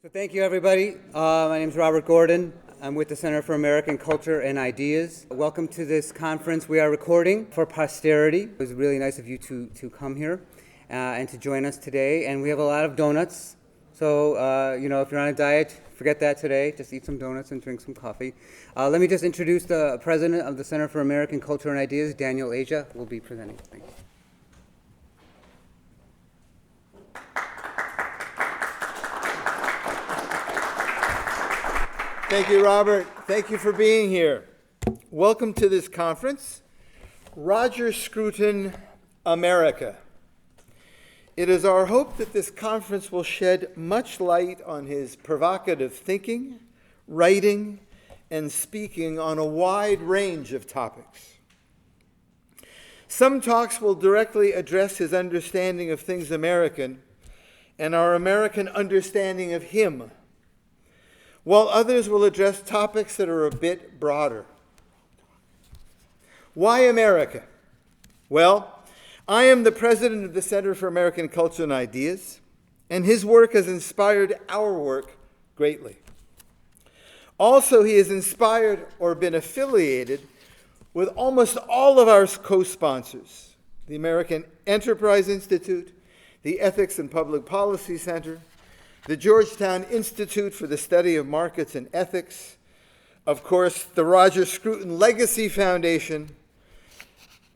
So thank you, everybody. My name is Robert Gordon. I'm with the Center for American Culture and Ideas. Welcome to this conference. We are recording for posterity. It was really nice of you to come here and to join us today. And we have a lot of donuts. So, if you're on a diet, forget that today. Just eat some donuts and drink some coffee. Let me just introduce the president of the Center for American Culture and Ideas, Daniel Asia, will be presenting. Thank you. Thank you, Robert. Thank you for being here. Welcome to this conference, Roger Scruton, America. It is our hope that this conference will shed much light on his provocative thinking, writing, and speaking on a wide range of topics. Some talks will directly address his understanding of things American and our American understanding of him, while others will address topics that are a bit broader. Why America? Well, I am the president of the Center for American Culture and Ideas, and his work has inspired our work greatly. Also, he has inspired or been affiliated with almost all of our co-sponsors, the American Enterprise Institute, the Ethics and Public Policy Center, the Georgetown Institute for the Study of Markets and Ethics, of course, the Roger Scruton Legacy Foundation,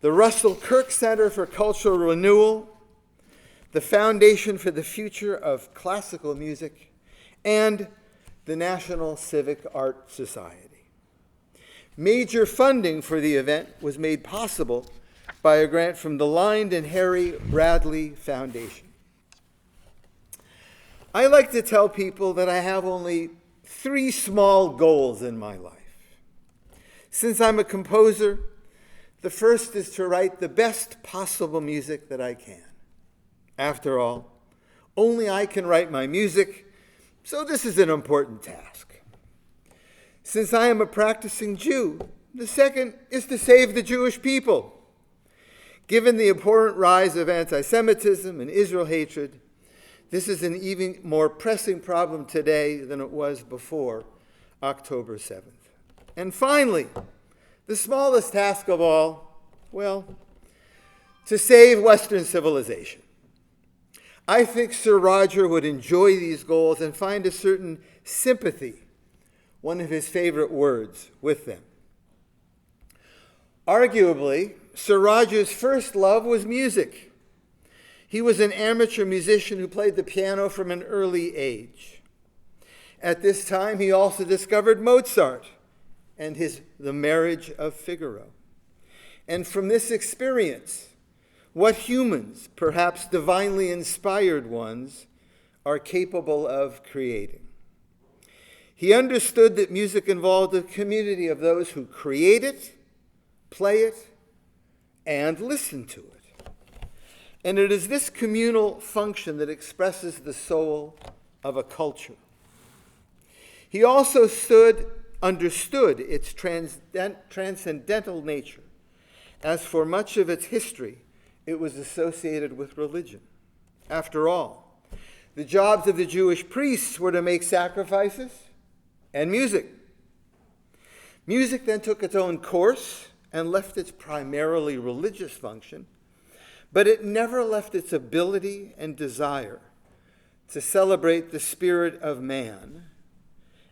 the Russell Kirk Center for Cultural Renewal, the Foundation for the Future of Classical Music, and the National Civic Art Society. Major funding for the event was made possible by a grant from the Lined and Harry Bradley Foundation. I like to tell people that I have only 3 small goals in my life. Since I'm a composer, the first is to write the best possible music that I can. After all, only I can write my music, so this is an important task. Since I am a practicing Jew, the second is to save the Jewish people. Given the abhorrent rise of anti-Semitism and Israel hatred, this is an even more pressing problem today than it was before October 7th. And finally, the smallest task of all, well, to save Western civilization. I think Sir Roger would enjoy these goals and find a certain sympathy, one of his favorite words, with them. Arguably, Sir Roger's first love was music. He was an amateur musician who played the piano from an early age. At this time, he also discovered Mozart and The Marriage of Figaro. And from this experience, what humans, perhaps divinely inspired ones, are capable of creating. He understood that music involved a community of those who create it, play it, and listen to it. And it is this communal function that expresses the soul of a culture. He also understood its transcendental nature, as for much of its history, it was associated with religion. After all, the jobs of the Jewish priests were to make sacrifices and music. Music then took its own course and left its primarily religious function, but it never left its ability and desire to celebrate the spirit of man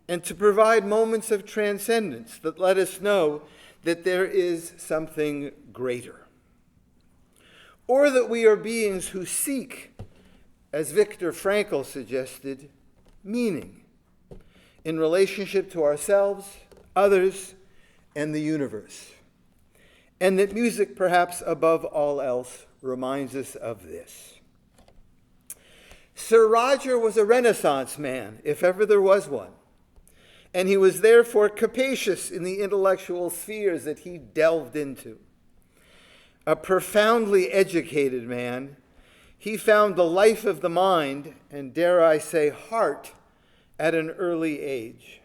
and to provide moments of transcendence that let us know that there is something greater, or that we are beings who seek, as Viktor Frankl suggested, meaning in relationship to ourselves, others, and the universe, and that music, perhaps above all else, reminds us of this. Sir Roger was a Renaissance man, if ever there was one, and he was therefore capacious in the intellectual spheres that he delved into. A profoundly educated man, he found the life of the mind, and dare I say heart, at an early age.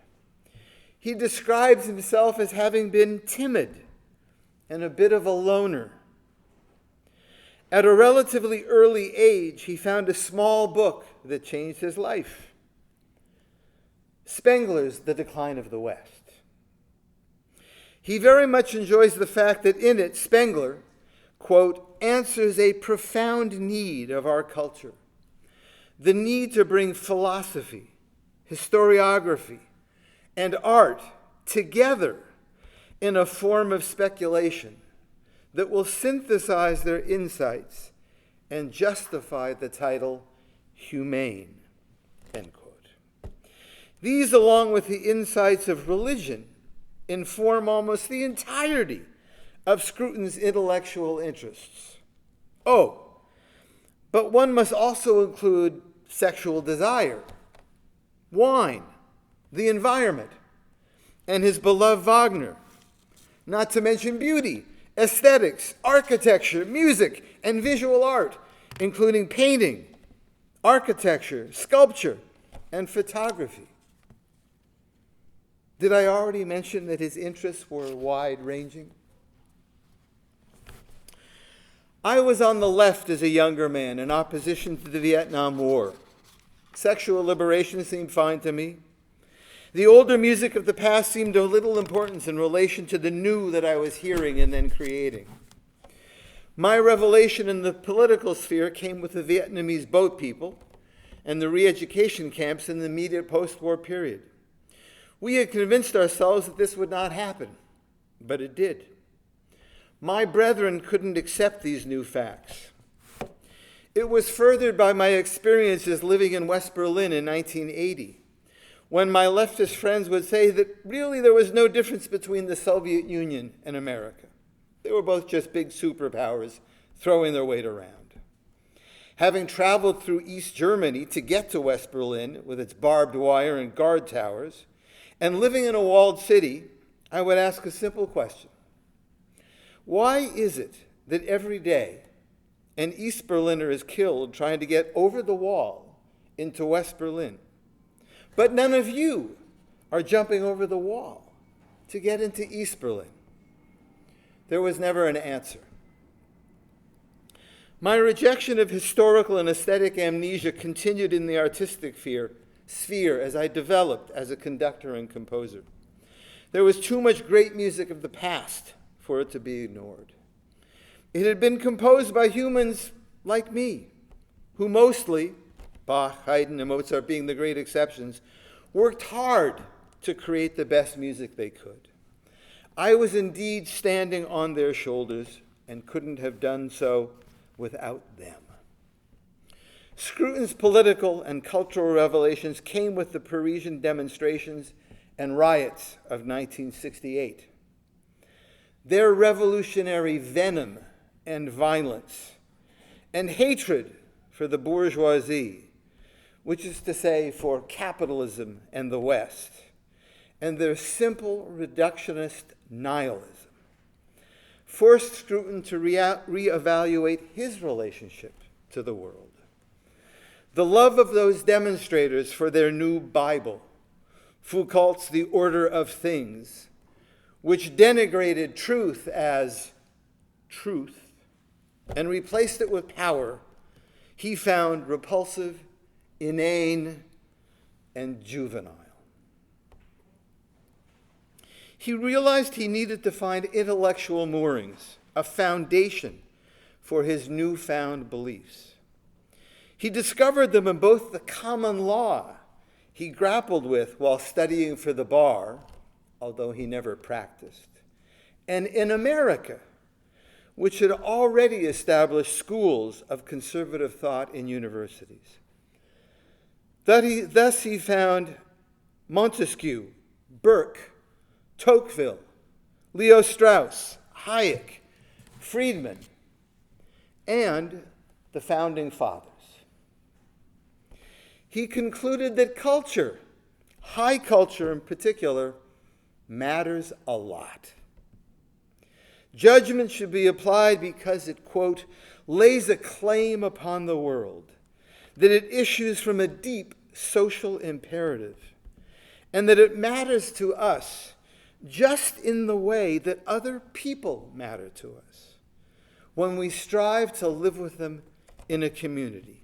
He describes himself as having been timid and a bit of a loner. At a relatively early age, he found a small book that changed his life. Spengler's The Decline of the West. He very much enjoys the fact that in it, Spengler, quote, answers a profound need of our culture, the need to bring philosophy, historiography, and art together in a form of speculation that will synthesize their insights and justify the title humane, end quote. These, along with the insights of religion, inform almost the entirety of Scruton's intellectual interests. Oh, but one must also include sexual desire, wine, the environment, and his beloved Wagner, not to mention beauty, aesthetics, architecture, music, and visual art, including painting, architecture, sculpture, and photography. Did I already mention that his interests were wide-ranging? I was on the left as a younger man in opposition to the Vietnam War. Sexual liberation seemed fine to me. The older music of the past seemed of little importance in relation to the new that I was hearing and then creating. My revelation in the political sphere came with the Vietnamese boat people and the re-education camps in the immediate post-war period. We had convinced ourselves that this would not happen, but it did. My brethren couldn't accept these new facts. It was furthered by my experiences living in West Berlin in 1980, when my leftist friends would say that really there was no difference between the Soviet Union and America. They were both just big superpowers throwing their weight around. Having traveled through East Germany to get to West Berlin with its barbed wire and guard towers, and living in a walled city, I would ask a simple question. Why is it that every day an East Berliner is killed trying to get over the wall into West Berlin, but none of you are jumping over the wall to get into East Berlin? There was never an answer. My rejection of historical and aesthetic amnesia continued in the artistic sphere as I developed as a conductor and composer. There was too much great music of the past for it to be ignored. It had been composed by humans like me, who mostly, Bach, Haydn, and Mozart being the great exceptions, worked hard to create the best music they could. I was indeed standing on their shoulders and couldn't have done so without them. Scruton's political and cultural revelations came with the Parisian demonstrations and riots of 1968. Their revolutionary venom and violence and hatred for the bourgeoisie, which is to say for capitalism and the West, and their simple reductionist nihilism, forced Scruton to reevaluate his relationship to the world. The love of those demonstrators for their new Bible, Foucault's The Order of Things, which denigrated truth as truth and replaced it with power, he found repulsive, inane, and juvenile. He realized he needed to find intellectual moorings, a foundation for his newfound beliefs. He discovered them in both the common law he grappled with while studying for the bar, although he never practiced, and in America, which had already established schools of conservative thought in universities. Thus he found Montesquieu, Burke, Tocqueville, Leo Strauss, Hayek, Friedman, and the Founding Fathers. He concluded that culture, high culture in particular, matters a lot. Judgment should be applied because it, quote, lays a claim upon the world, that it issues from a deep social imperative, and that it matters to us just in the way that other people matter to us, when we strive to live with them in a community.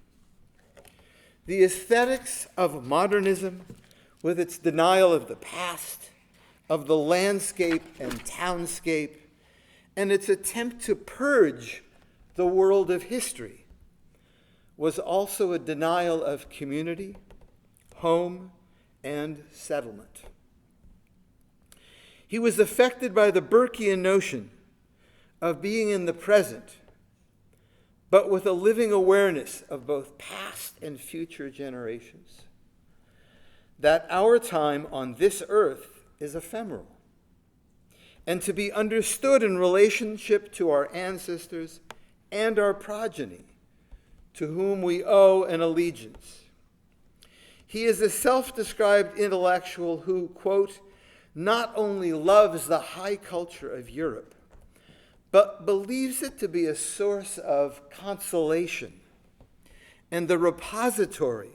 The aesthetics of modernism with its denial of the past, of the landscape and townscape, and its attempt to purge the world of history, was also a denial of community, home, and settlement. He was affected by the Burkean notion of being in the present, but with a living awareness of both past and future generations, that our time on this earth is ephemeral, and to be understood in relationship to our ancestors and our progeny, to whom we owe an allegiance. He is a self-described intellectual who, quote, not only loves the high culture of Europe, but believes it to be a source of consolation and the repository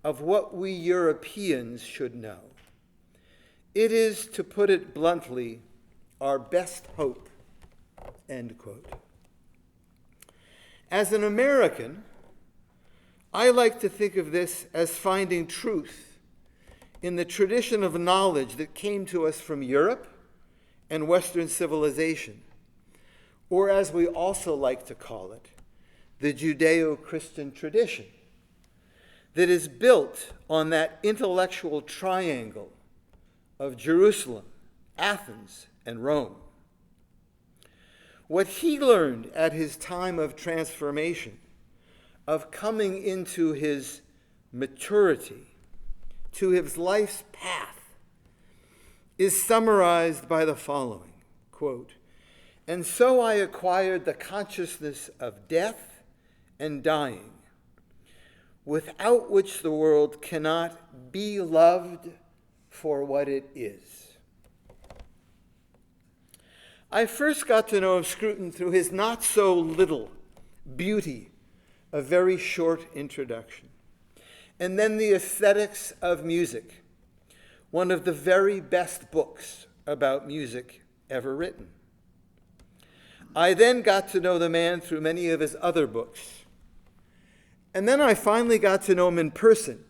of what we Europeans should know. It is, to put it bluntly, our best hope, end quote. As an American, I like to think of this as finding truth in the tradition of knowledge that came to us from Europe and Western civilization, or as we also like to call it, the Judeo-Christian tradition that is built on that intellectual triangle of Jerusalem, Athens, and Rome. What he learned at his time of transformation, of coming into his maturity, to his life's path, is summarized by the following, quote, and so I acquired the consciousness of death and dying, without which the world cannot be loved for what it is. I first got to know of Scruton through his not so little beauty, a very short introduction, and then the Aesthetics of Music, one of the very best books about music ever written. I then got to know the man through many of his other books. And then I finally got to know him in person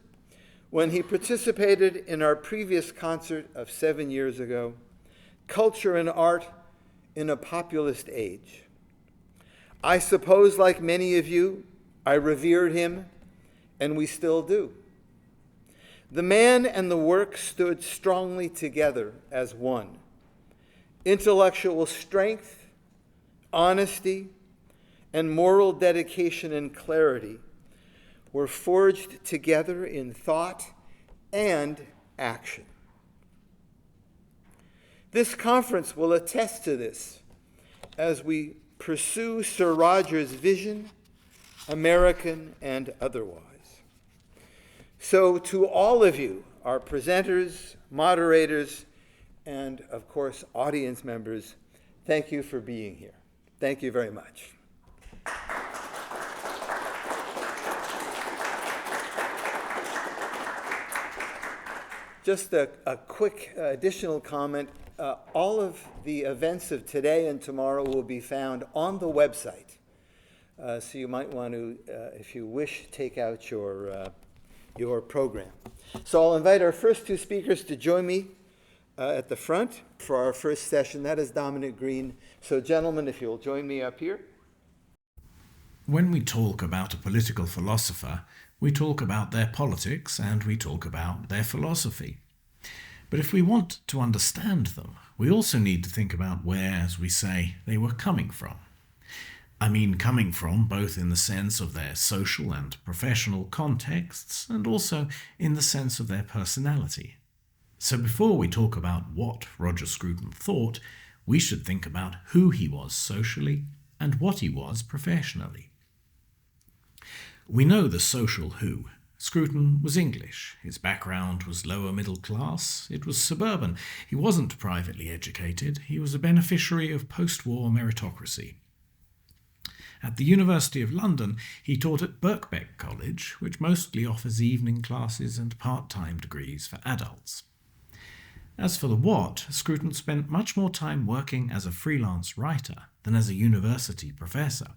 when he participated in our previous concert of 7 years ago, Culture and Art in a Populist Age. I suppose, like many of you, I revered him, and we still do. The man and the work stood strongly together as one. Intellectual strength, honesty, and moral dedication and clarity were forged together in thought and action. This conference will attest to this as we pursue Sir Roger's vision, American and otherwise. So to all of you, our presenters, moderators, and of course, audience members, thank you for being here. Thank you very much. Just a quick additional comment. All of the events of today and tomorrow will be found on the website. So you might want to, if you wish, take out your program. So I'll invite our first two speakers to join me at the front for our first session. That is Dominic Green. So gentlemen, if you'll join me up here. When we talk about a political philosopher, we talk about their politics and we talk about their philosophy. But if we want to understand them, we also need to think about where, as we say, they were coming from. I mean coming from both in the sense of their social and professional contexts and also in the sense of their personality. So before we talk about what Roger Scruton thought, we should think about who he was socially and what he was professionally. We know the social who. Scruton was English. His background was lower middle class. It was suburban. He wasn't privately educated. He was a beneficiary of post-war meritocracy. At the University of London, he taught at Birkbeck College, which mostly offers evening classes and part-time degrees for adults. As for the what, Scruton spent much more time working as a freelance writer than as a university professor.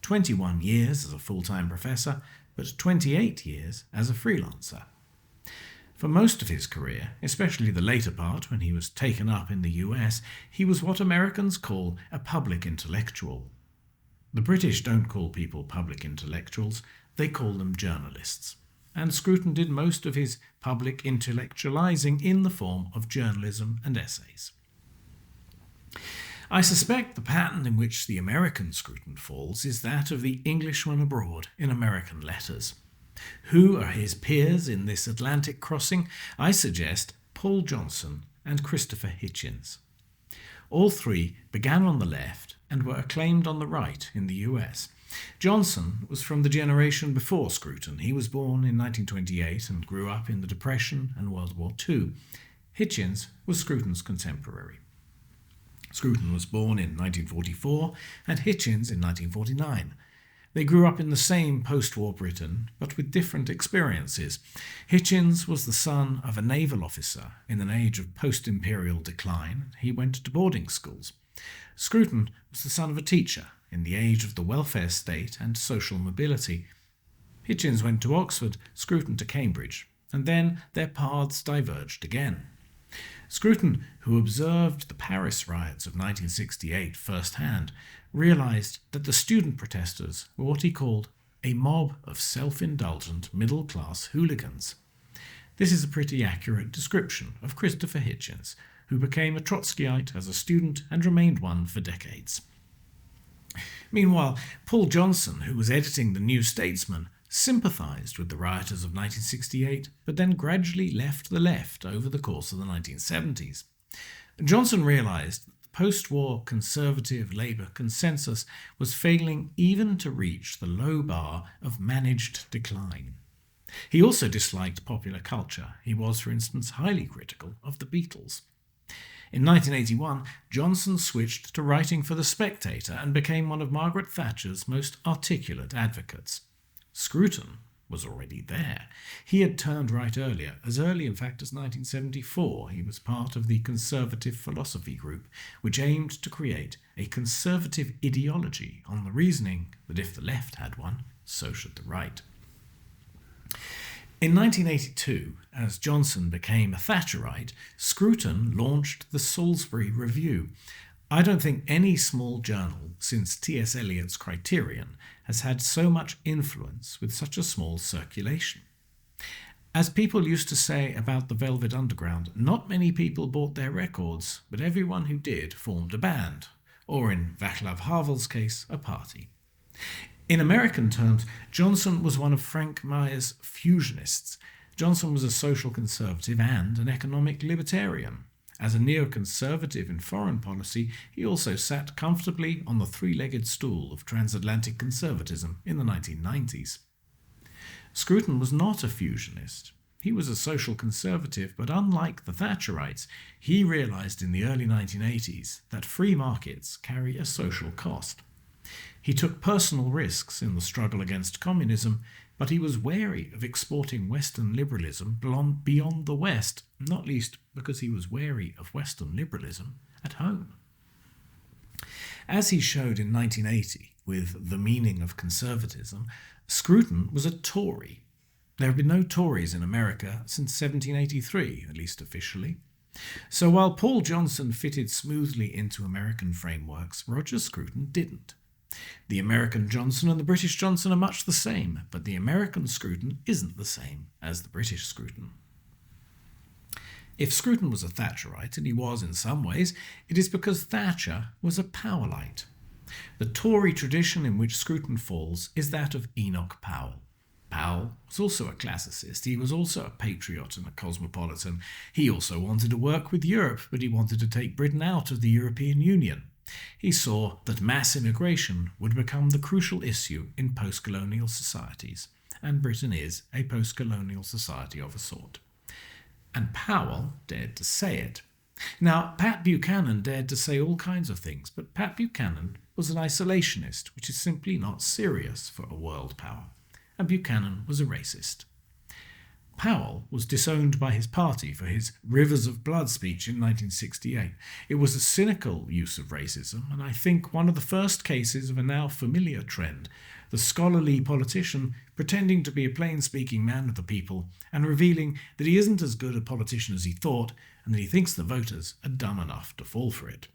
21 years as a full-time professor, but 28 years as a freelancer. For most of his career, especially the later part when he was taken up in the US, he was what Americans call a public intellectual. The British don't call people public intellectuals, they call them journalists. And Scruton did most of his public intellectualizing in the form of journalism and essays. I suspect the pattern in which the American Scruton falls is that of the Englishman abroad in American letters. Who are his peers in this Atlantic crossing? I suggest Paul Johnson and Christopher Hitchens. All three began on the left and were acclaimed on the right in the US. Johnson was from the generation before Scruton. He was born in 1928 and grew up in the Depression and World War II. Hitchens was Scruton's contemporary. Scruton was born in 1944 and Hitchens in 1949. They grew up in the same post-war Britain, but with different experiences. Hitchens was the son of a naval officer in an age of post-imperial decline. He went to boarding schools. Scruton was the son of a teacher in the age of the welfare state and social mobility. Hitchens went to Oxford, Scruton to Cambridge, and then their paths diverged again. Scruton, who observed the Paris riots of 1968 firsthand, realized that the student protesters were what he called a mob of self-indulgent middle-class hooligans. This is a pretty accurate description of Christopher Hitchens, who became a Trotskyite as a student and remained one for decades. Meanwhile, Paul Johnson, who was editing The New Statesman, sympathized with the rioters of 1968, but then gradually left the left over the course of the 1970s. Johnson realized that the post-war conservative Labour consensus was failing even to reach the low bar of managed decline. He also disliked popular culture. He was, for instance, highly critical of the Beatles. In 1981, Johnson switched to writing for The Spectator and became one of Margaret Thatcher's most articulate advocates. Scruton was already there. He had turned right earlier, as early in fact as 1974. He was part of the Conservative Philosophy Group, which aimed to create a conservative ideology on the reasoning that if the left had one, so should the right. In 1982, as Johnson became a Thatcherite, Scruton launched the Salisbury Review. I don't think any small journal since T.S. Eliot's Criterion has had so much influence with such a small circulation. As people used to say about the Velvet Underground, not many people bought their records, but everyone who did formed a band, or in Václav Havel's case, a party. In American terms, Johnson was one of Frank Meyer's fusionists. Johnson was a social conservative and an economic libertarian. As a neoconservative in foreign policy, he also sat comfortably on the three-legged stool of transatlantic conservatism in the 1990s. Scruton was not a fusionist. He was a social conservative, but unlike the Thatcherites, he realized in the early 1980s that free markets carry a social cost. He took personal risks in the struggle against communism, but he was wary of exporting Western liberalism beyond the West, not least because he was wary of Western liberalism at home. As he showed in 1980 with The Meaning of Conservatism, Scruton was a Tory. There have been no Tories in America since 1783, at least officially. So while Paul Johnson fitted smoothly into American frameworks, Roger Scruton didn't. The American Johnson and the British Johnson are much the same, but the American Scruton isn't the same as the British Scruton. If Scruton was a Thatcherite, and he was in some ways, it is because Thatcher was a Powellite. The Tory tradition in which Scruton falls is that of Enoch Powell. Powell was also a classicist. He was also a patriot and a cosmopolitan. He also wanted to work with Europe, but he wanted to take Britain out of the European Union. He saw that mass immigration would become the crucial issue in post-colonial societies, and Britain is a post-colonial society of a sort. And Powell dared to say it. Now, Pat Buchanan dared to say all kinds of things, but Pat Buchanan was an isolationist, which is simply not serious for a world power. And Buchanan was a racist. Powell was disowned by his party for his Rivers of Blood speech in 1968. It was a cynical use of racism, and I think one of the first cases of a now familiar trend, the scholarly politician pretending to be a plain-speaking man of the people and revealing that he isn't as good a politician as he thought and that he thinks the voters are dumb enough to fall for it.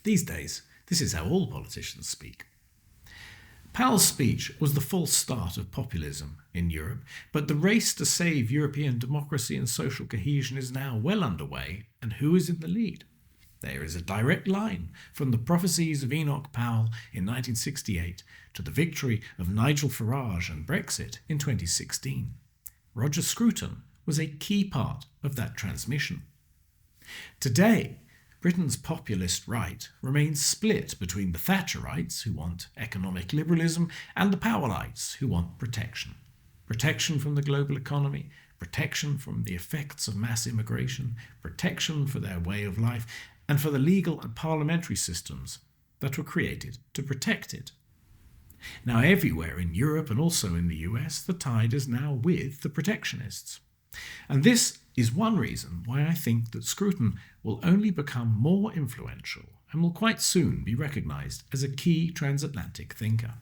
These days, this is how all politicians speak. Powell's speech was the false start of populism in Europe, but the race to save European democracy and social cohesion is now well underway, and who is in the lead? There is a direct line from the prophecies of Enoch Powell in 1968 to the victory of Nigel Farage and Brexit in 2016. Roger Scruton was a key part of that transmission. Today, Britain's populist right remains split between the Thatcherites, who want economic liberalism, and the Powellites, who want protection. Protection from the global economy, protection from the effects of mass immigration, protection for their way of life, and for the legal and parliamentary systems that were created to protect it. Now, everywhere in Europe and also in the US, the tide is now with the protectionists. And this is one reason why I think that Scruton will only become more influential and will quite soon be recognised as a key transatlantic thinker.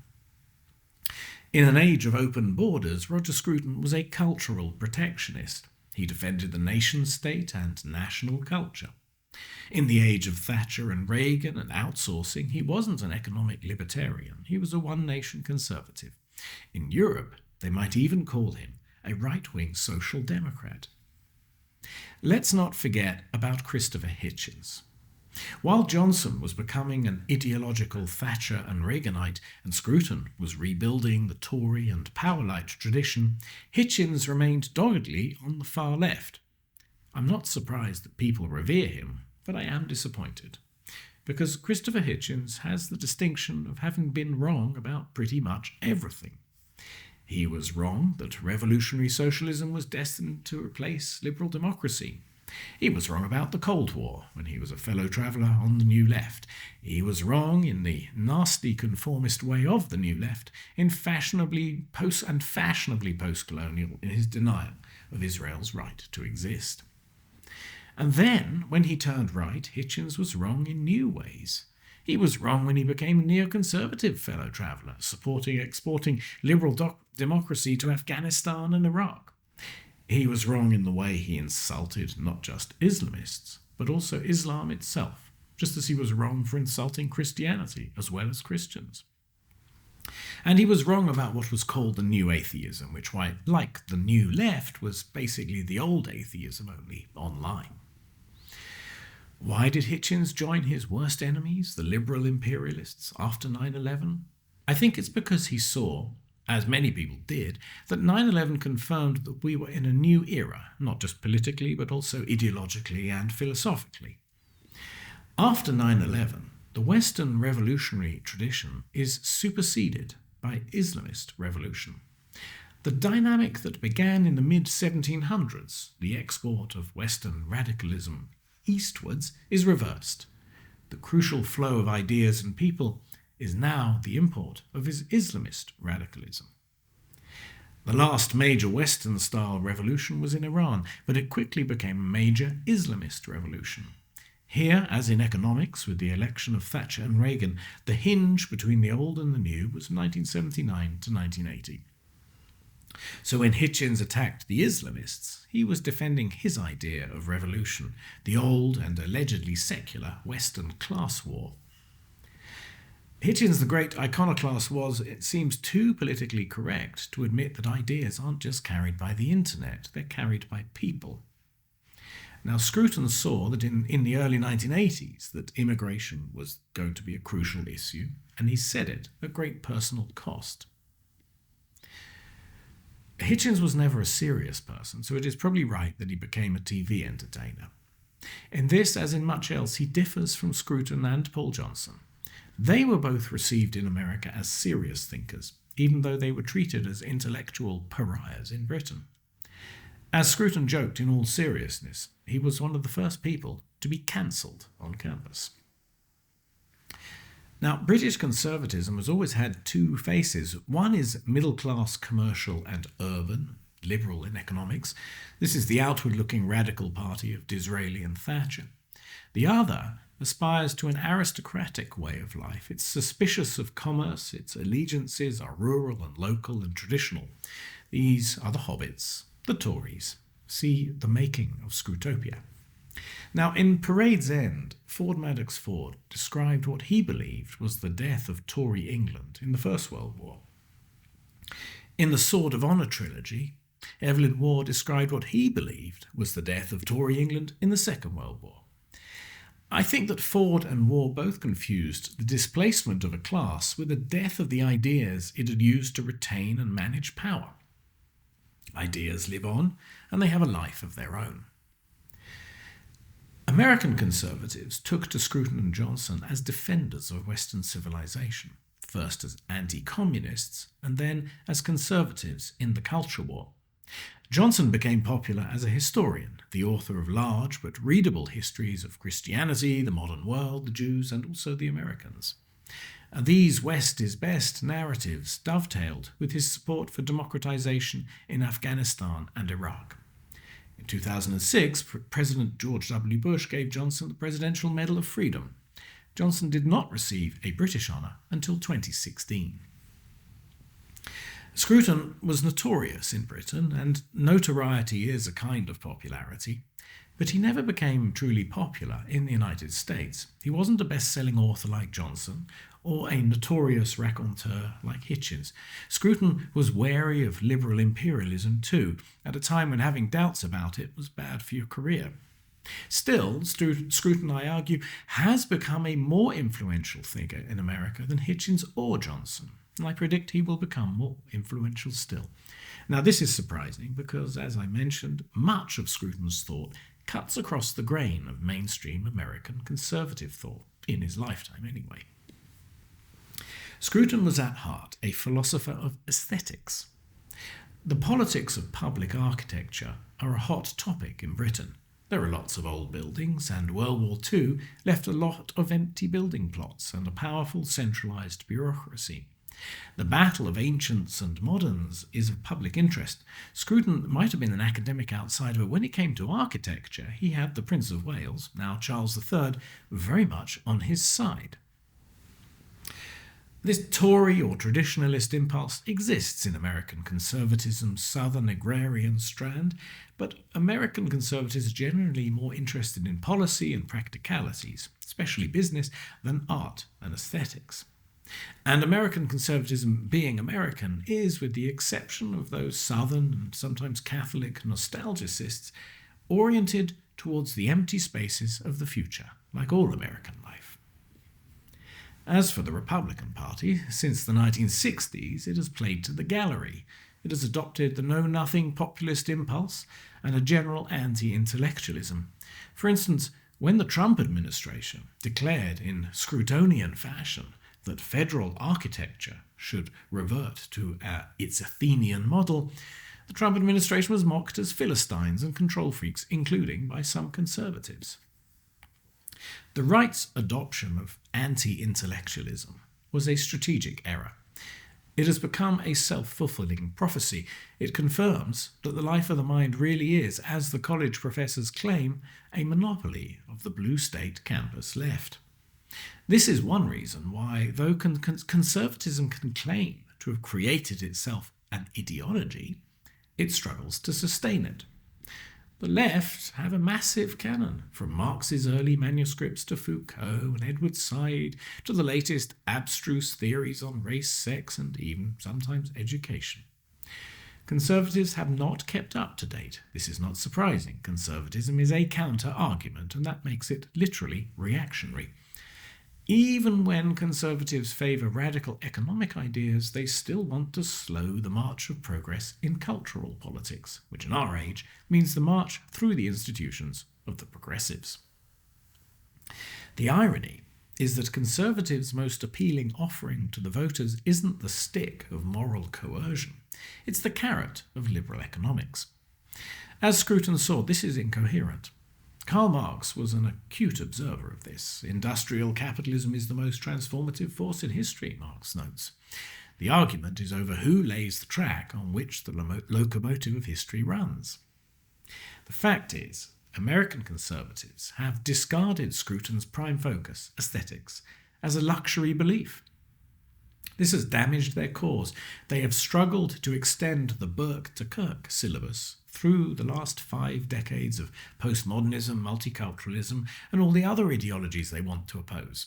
In an age of open borders, Roger Scruton was a cultural protectionist. He defended the nation-state and national culture. In the age of Thatcher and Reagan and outsourcing, he wasn't an economic libertarian. He was a one-nation conservative. In Europe, they might even call him a right-wing social democrat. Let's not forget about Christopher Hitchens. While Johnson was becoming an ideological Thatcher and Reaganite, and Scruton was rebuilding the Tory and Powellite tradition, Hitchens remained doggedly on the far left. I'm not surprised that people revere him, but I am disappointed, because Christopher Hitchens has the distinction of having been wrong about pretty much everything. He was wrong that revolutionary socialism was destined to replace liberal democracy. He was wrong about the Cold War when he was a fellow traveller on the New Left. He was wrong in the nasty conformist way of the New Left, in fashionably post-colonial in his denial of Israel's right to exist. And then, when he turned right, Hitchens was wrong in new ways. He was wrong when he became a neoconservative fellow traveller, exporting liberal democracy to Afghanistan and Iraq. He was wrong in the way he insulted not just Islamists, but also Islam itself, just as he was wrong for insulting Christianity as well as Christians. And he was wrong about what was called the New Atheism, which, like the New Left, was basically the old atheism, only online. Why did Hitchens join his worst enemies, the liberal imperialists, after 9/11? I think it's because he saw, as many people did, that 9/11 confirmed that we were in a new era, not just politically, but also ideologically and philosophically. After 9/11, the Western revolutionary tradition is superseded by Islamist revolution. The dynamic that began in the mid-1700s, the export of Western radicalism eastwards, is reversed. The crucial flow of ideas and people is now the import of his Islamist radicalism. The last major Western-style revolution was in Iran, but it quickly became a major Islamist revolution. Here, as in economics with the election of Thatcher and Reagan, the hinge between the old and the new was 1979 to 1980. So when Hitchens attacked the Islamists, he was defending his idea of revolution, the old and allegedly secular Western class war. Hitchens, the great iconoclast, was, it seems, too politically correct to admit that ideas aren't just carried by the internet, they're carried by people. Now, Scruton saw that in the early 1980s that immigration was going to be a crucial issue, and he said it at great personal cost. Hitchens was never a serious person, so it is probably right that he became a TV entertainer. In this, as in much else, he differs from Scruton and Paul Johnson. They were both received in America as serious thinkers, even though they were treated as intellectual pariahs in Britain. As Scruton joked in all seriousness, he was one of the first people to be cancelled on campus. Now, British conservatism has always had two faces. One is middle-class, commercial and urban. liberal in economics. This is the outward-looking radical party of Disraeli and Thatcher. The other aspires to an aristocratic way of life. It's suspicious of commerce, its allegiances are rural and local and traditional. These are the hobbits, the Tories. See the making of Scrutopia. Now, in Parade's End, Ford Madox Ford described what he believed was the death of Tory England in the First World War. In the Sword of Honour trilogy, Evelyn Waugh described what he believed was the death of Tory England in the Second World War. I think that Ford and Waugh both confused the displacement of a class with the death of the ideas it had used to retain and manage power. Ideas live on, and they have a life of their own. American conservatives took to Scruton and Johnson as defenders of Western civilization, first as anti-communists and then as conservatives in the culture war. Johnson became popular as a historian, the author of large but readable histories of Christianity, the modern world, the Jews, and also the Americans. These West is best narratives dovetailed with his support for democratization in Afghanistan and Iraq. In 2006, President George W. Bush gave Johnson the Presidential Medal of Freedom. Johnson did not receive a British honour until 2016. Scruton was notorious in Britain, and notoriety is a kind of popularity, but he never became truly popular in the United States. He wasn't a best-selling author like Johnson, or a notorious raconteur like Hitchens. Scruton was wary of liberal imperialism too, at a time when having doubts about it was bad for your career. Still, Scruton, I argue, has become a more influential figure in America than Hitchens or Johnson, and I predict he will become more influential still. Now, this is surprising because, as I mentioned, much of Scruton's thought cuts across the grain of mainstream American conservative thought, in his lifetime anyway. Scruton was at heart a philosopher of aesthetics. The politics of public architecture are a hot topic in Britain. There are lots of old buildings, and World War II left a lot of empty building plots and a powerful centralised bureaucracy. The battle of ancients and moderns is of public interest. Scruton might have been an academic outsider, but when it came to architecture, he had the Prince of Wales, now Charles III, very much on his side. This Tory or traditionalist impulse exists in American conservatism's southern agrarian strand, but American conservatives are generally more interested in policy and practicalities, especially business, than art and aesthetics. And American conservatism, being American, is, with the exception of those southern and sometimes Catholic nostalgicists, oriented towards the empty spaces of the future, like all American life. As for the Republican Party, since the 1960s it has played to the gallery. It has adopted the know-nothing populist impulse and a general anti-intellectualism. For instance, when the Trump administration declared in Scrutonian fashion that federal architecture should revert to its Athenian model, the Trump administration was mocked as Philistines and control freaks, including by some conservatives. The right's adoption of anti-intellectualism was a strategic error. It has become a self-fulfilling prophecy. It confirms that the life of the mind really is, as the college professors claim, a monopoly of the blue state campus left. This is one reason why, though conservatism can claim to have created itself an ideology, it struggles to sustain it. The left have a massive canon, from Marx's early manuscripts to Foucault and Edward Said, to the latest abstruse theories on race, sex, and even sometimes education. Conservatives have not kept up to date. This is not surprising. Conservatism is a counter-argument, and that makes it literally reactionary. Even when conservatives favour radical economic ideas, they still want to slow the march of progress in cultural politics, which in our age means the march through the institutions of the progressives. The irony is that conservatives' most appealing offering to the voters isn't the stick of moral coercion, it's the carrot of liberal economics. As Scruton saw, this is incoherent. Karl Marx was an acute observer of this. Industrial capitalism is the most transformative force in history, Marx notes. The argument is over who lays the track on which the locomotive of history runs. The fact is, American conservatives have discarded Scruton's prime focus, aesthetics, as a luxury belief. This has damaged their cause. They have struggled to extend the Burke to Kirk syllabus through the last 5 decades of postmodernism, multiculturalism, and all the other ideologies they want to oppose.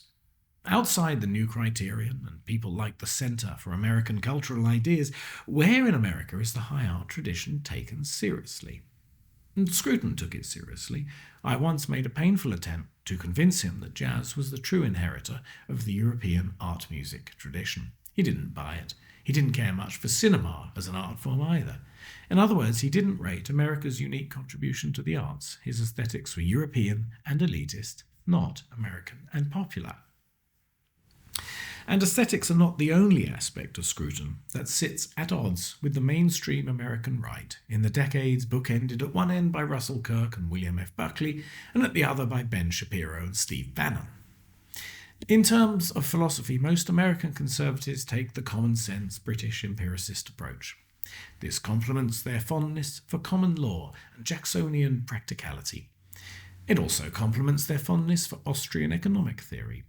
Outside the new criterion and people like the Center for American Cultural Ideas, where in America is the high art tradition taken seriously? And Scruton took it seriously. I once made a painful attempt to convince him that jazz was the true inheritor of the European art music tradition. He didn't buy it. He didn't care much for cinema as an art form either. In other words, he didn't rate America's unique contribution to the arts. His aesthetics were European and elitist, not American and popular. And aesthetics are not the only aspect of Scruton that sits at odds with the mainstream American right in the decades bookended at one end by Russell Kirk and William F. Buckley, and at the other by Ben Shapiro and Steve Bannon. In terms of philosophy, most American conservatives take the common-sense British empiricist approach. This complements their fondness for common law and Jacksonian practicality. It also complements their fondness for Austrian economic theory.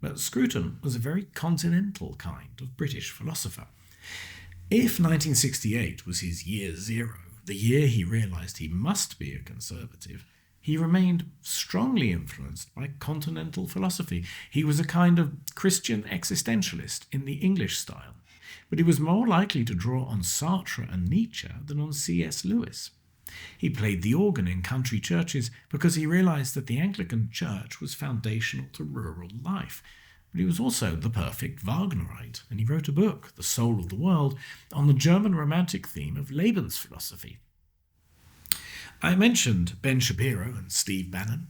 But Scruton was a very continental kind of British philosopher. If 1968 was his year zero, the year he realised he must be a conservative, he remained strongly influenced by continental philosophy. He was a kind of Christian existentialist in the English style, but he was more likely to draw on Sartre and Nietzsche than on C.S. Lewis. He played the organ in country churches because he realised that the Anglican Church was foundational to rural life. But he was also the perfect Wagnerite, and he wrote a book, The Soul of the World, on the German romantic theme of Lebensphilosophy. I mentioned Ben Shapiro and Steve Bannon.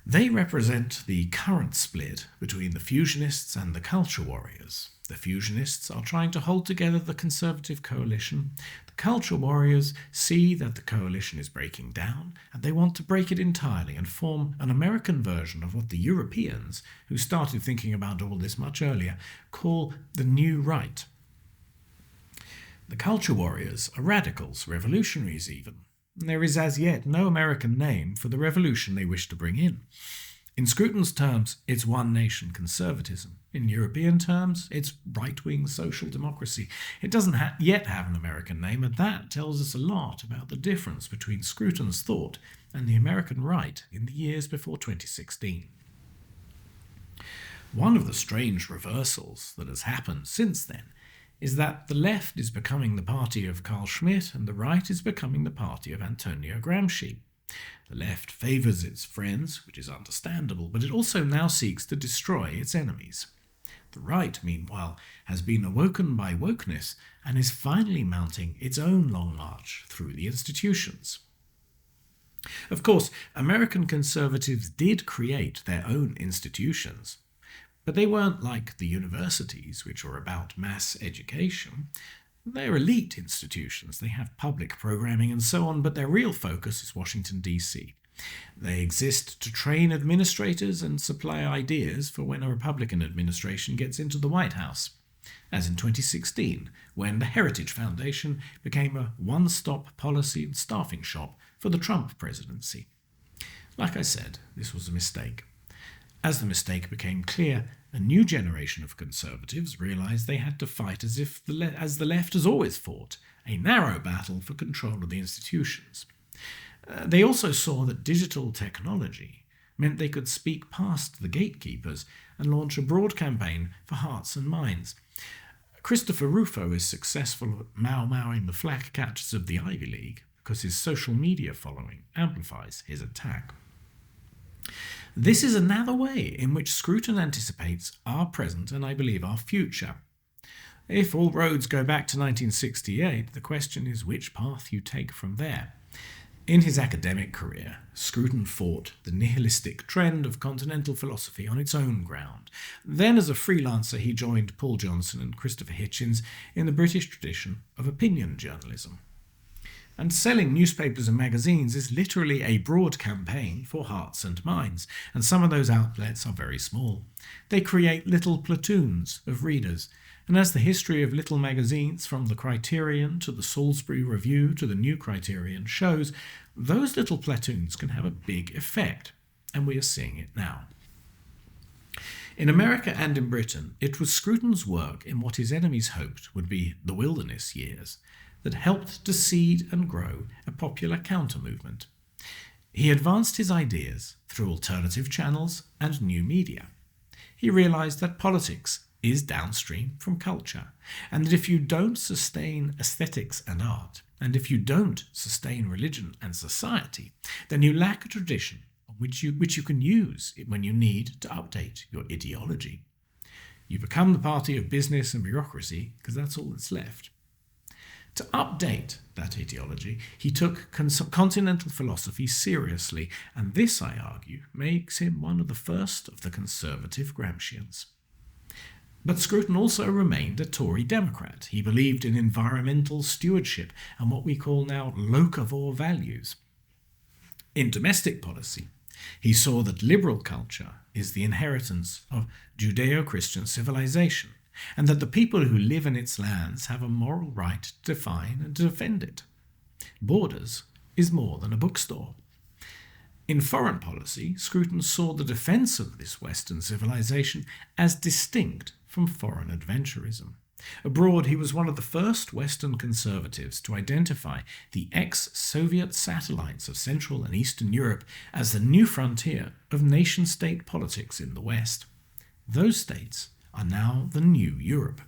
They represent the current split between the fusionists and the culture warriors. The fusionists are trying to hold together the conservative coalition. The culture warriors see that the coalition is breaking down, and they want to break it entirely and form an American version of what the Europeans, who started thinking about all this much earlier, call the New Right. The culture warriors are radicals, revolutionaries even. There is as yet no American name for the revolution they wish to bring in. In Scruton's terms, it's one-nation conservatism. In European terms, it's right-wing social democracy. It doesn't yet have an American name, and that tells us a lot about the difference between Scruton's thought and the American right in the years before 2016. One of the strange reversals that has happened since then is that the left is becoming the party of Carl Schmitt and the right is becoming the party of Antonio Gramsci. The left favours its friends, which is understandable, but it also now seeks to destroy its enemies. The right, meanwhile, has been awoken by wokeness and is finally mounting its own long march through the institutions. Of course, American conservatives did create their own institutions, but they weren't like the universities, which are about mass education. They're elite institutions. They have public programming and so on, but their real focus is Washington, D.C. They exist to train administrators and supply ideas for when a Republican administration gets into the White House, as in 2016, when the Heritage Foundation became a one-stop policy and staffing shop for the Trump presidency. Like I said, this was a mistake. As the mistake became clear, a new generation of conservatives realised they had to fight as the left has always fought, a narrow battle for control of the institutions. They also saw that digital technology meant they could speak past the gatekeepers and launch a broad campaign for hearts and minds. Christopher Rufo is successful at mau-mauing the flak catchers of the Ivy League because his social media following amplifies his attack. This is another way in which Scruton anticipates our present and I believe our future. If all roads go back to 1968, the question is which path you take from there. In his academic career, Scruton fought the nihilistic trend of continental philosophy on its own ground. Then as a freelancer he joined Paul Johnson and Christopher Hitchens in the British tradition of opinion journalism. And selling newspapers and magazines is literally a broad campaign for hearts and minds, and some of those outlets are very small. They create little platoons of readers, And as the history of little magazines from the Criterion to the Salisbury Review to the New Criterion shows, those little platoons can have a big effect, and we are seeing it now. In America and in Britain, it was Scruton's work in what his enemies hoped would be the wilderness years that helped to seed and grow a popular counter-movement. He advanced his ideas through alternative channels and new media. He realized that politics is downstream from culture, and that if you don't sustain aesthetics and art, and if you don't sustain religion and society, then you lack a tradition which you can use when you need to update your ideology. You become the party of business and bureaucracy because that's all that's left. To update that ideology, he took continental philosophy seriously, and this, I argue, makes him one of the first of the conservative Gramscians. But Scruton also remained a Tory Democrat. He believed in environmental stewardship and what we call now locavore values. In domestic policy, he saw that liberal culture is the inheritance of Judeo-Christian civilization, and that the people who live in its lands have a moral right to define and to defend it. Borders is more than a bookstore. In foreign policy, Scruton saw the defence of this Western civilization as distinct from foreign adventurism. Abroad, he was one of the first Western conservatives to identify the ex-Soviet satellites of Central and Eastern Europe as the new frontier of nation-state politics in the West. Those states are now the new Europe.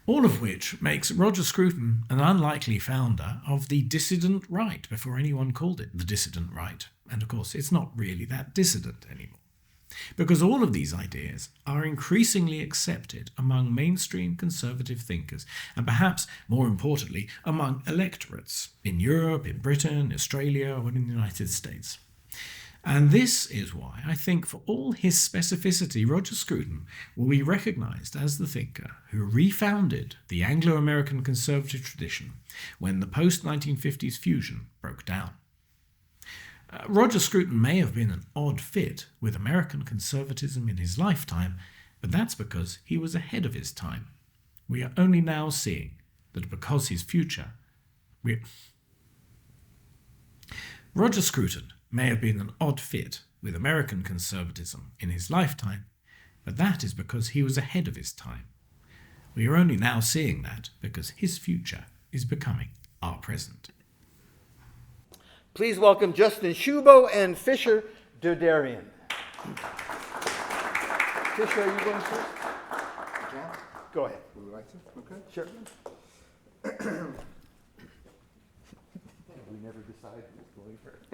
All of which makes Roger Scruton an unlikely founder of the dissident right before anyone called it the dissident right. And of course, it's not really that dissident anymore. Because all of these ideas are increasingly accepted among mainstream conservative thinkers, and perhaps more importantly, among electorates in Europe, in Britain, Australia, or in the United States. And this is why I think for all his specificity, Roger Scruton will be recognised as the thinker who refounded the Anglo-American conservative tradition when the post-1950s fusion broke down. Roger Scruton may have been an odd fit with American conservatism in his lifetime, but that's because he was ahead of his time. We are only now seeing that because his future... Roger Scruton may have been an odd fit with American conservatism in his lifetime, but that is because he was ahead of his time. We are only now seeing that because his future is becoming our present. Please welcome Justin Shubo and Fisher Derderian. Fisher, are you going first? Yeah. Go ahead. Would you like to? Okay. Sure. We never decide who's going first.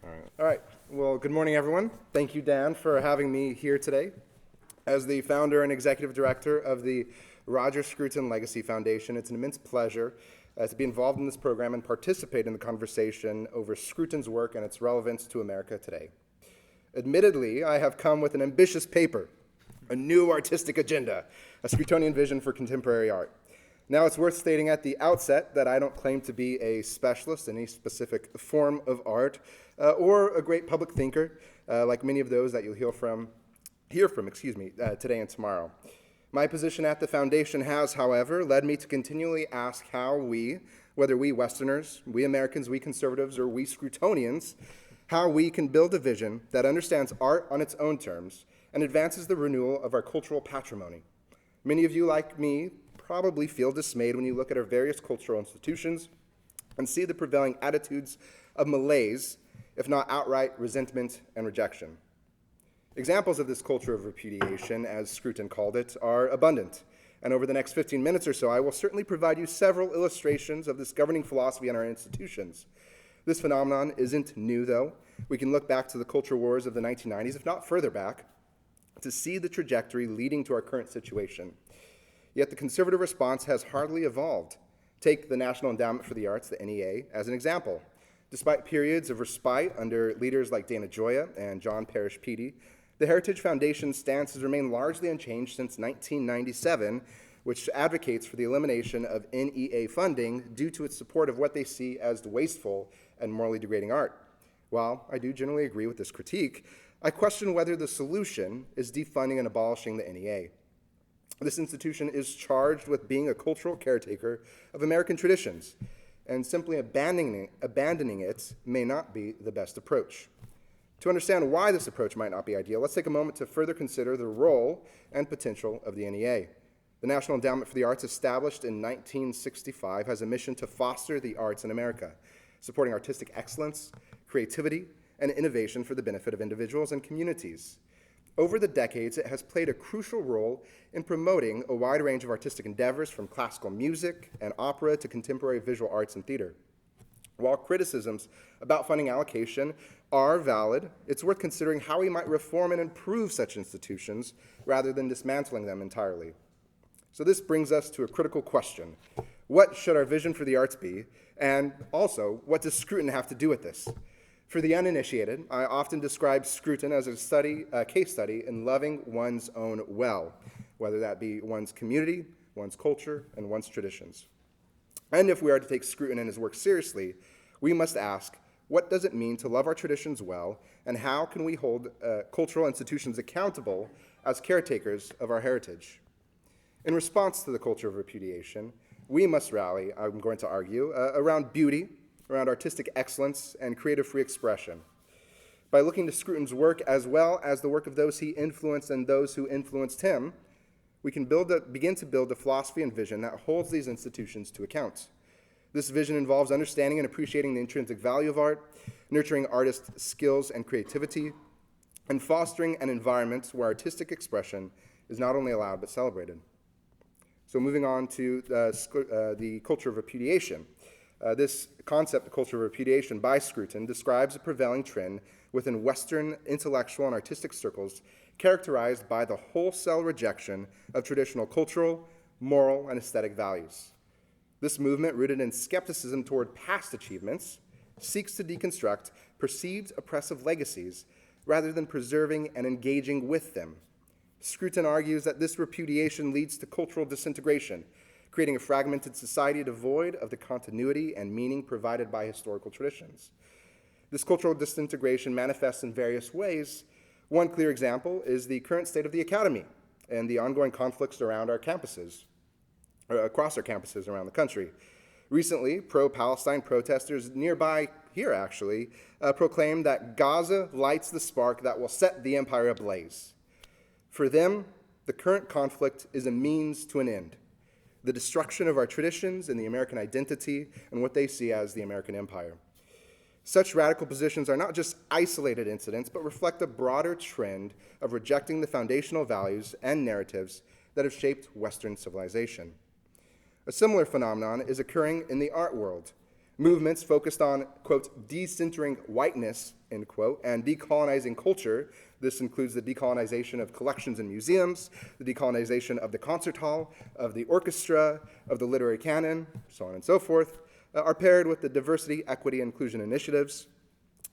All right. Well, good morning, everyone. Thank you, Dan, for having me here today. As the founder and executive director of the Roger Scruton Legacy Foundation, it's an immense pleasure to be involved in this program and participate in the conversation over Scruton's work and its relevance to America today. Admittedly, I have come with an ambitious paper, a new artistic agenda, a Scrutonian vision for contemporary art. Now, it's worth stating at the outset that I don't claim to be a specialist in any specific form of art or a great public thinker, like many of those that you'll hear from today and tomorrow. My position at the foundation has, however, led me to continually ask how we, whether we Westerners, we Americans, we conservatives, or we Scrutonians, how we can build a vision that understands art on its own terms and advances the renewal of our cultural patrimony. Many of you, like me, probably feel dismayed when you look at our various cultural institutions and see the prevailing attitudes of malaise, if not outright resentment and rejection. Examples of this culture of repudiation, as Scruton called it, are abundant, and over the next 15 minutes or so, I will certainly provide you several illustrations of this governing philosophy in our institutions. This phenomenon isn't new, though. We can look back to the culture wars of the 1990s, if not further back, to see the trajectory leading to our current situation. Yet the conservative response has hardly evolved. Take the National Endowment for the Arts, the NEA, as an example. Despite periods of respite under leaders like Dana Gioia and John Parrish Peety, the Heritage Foundation's stance has remained largely unchanged since 1997, which advocates for the elimination of NEA funding due to its support of what they see as wasteful and morally degrading art. While I do generally agree with this critique, I question whether the solution is defunding and abolishing the NEA. This institution is charged with being a cultural caretaker of American traditions, and simply abandoning it may not be the best approach. To understand why this approach might not be ideal, let's take a moment to further consider the role and potential of the NEA. The National Endowment for the Arts, established in 1965, has a mission to foster the arts in America, supporting artistic excellence, creativity, and innovation for the benefit of individuals and communities. Over the decades, it has played a crucial role in promoting a wide range of artistic endeavors, from classical music and opera to contemporary visual arts and theater. While criticisms about funding allocation are valid, it's worth considering how we might reform and improve such institutions rather than dismantling them entirely. So this brings us to a critical question. What should our vision for the arts be? And also, what does Scruton have to do with this? For the uninitiated, I often describe Scruton as a case study in loving one's own well, whether that be one's community, one's culture, and one's traditions. And if we are to take Scruton and his work seriously, we must ask, what does it mean to love our traditions well, and how can we hold cultural institutions accountable as caretakers of our heritage? In response to the culture of repudiation, we must rally, I'm going to argue, around beauty, around artistic excellence, and creative free expression. By looking to Scruton's work as well as the work of those he influenced and those who influenced him, we can begin to build a philosophy and vision that holds these institutions to account. This vision involves understanding and appreciating the intrinsic value of art, nurturing artists' skills and creativity, and fostering an environment where artistic expression is not only allowed but celebrated. So moving on to the culture of repudiation. This concept, the culture of repudiation, by Scruton, describes a prevailing trend within Western intellectual and artistic circles characterized by the wholesale rejection of traditional cultural, moral, and aesthetic values. This movement, rooted in skepticism toward past achievements, seeks to deconstruct perceived oppressive legacies rather than preserving and engaging with them. Scruton argues that this repudiation leads to cultural disintegration, creating a fragmented society devoid of the continuity and meaning provided by historical traditions. This cultural disintegration manifests in various ways. One clear example is the current state of the academy and the ongoing conflicts around our campuses, or across our campuses around the country. Recently, pro-Palestine protesters nearby here actually proclaimed that Gaza lights the spark that will set the empire ablaze. For them, the current conflict is a means to an end, the destruction of our traditions and the American identity and what they see as the American empire. Such radical positions are not just isolated incidents, but reflect a broader trend of rejecting the foundational values and narratives that have shaped Western civilization. A similar phenomenon is occurring in the art world. Movements focused on, quote, decentering whiteness, end quote, and decolonizing culture. This includes the decolonization of collections and museums, the decolonization of the concert hall, of the orchestra, of the literary canon, so on and so forth, are paired with the diversity, equity, and inclusion initiatives.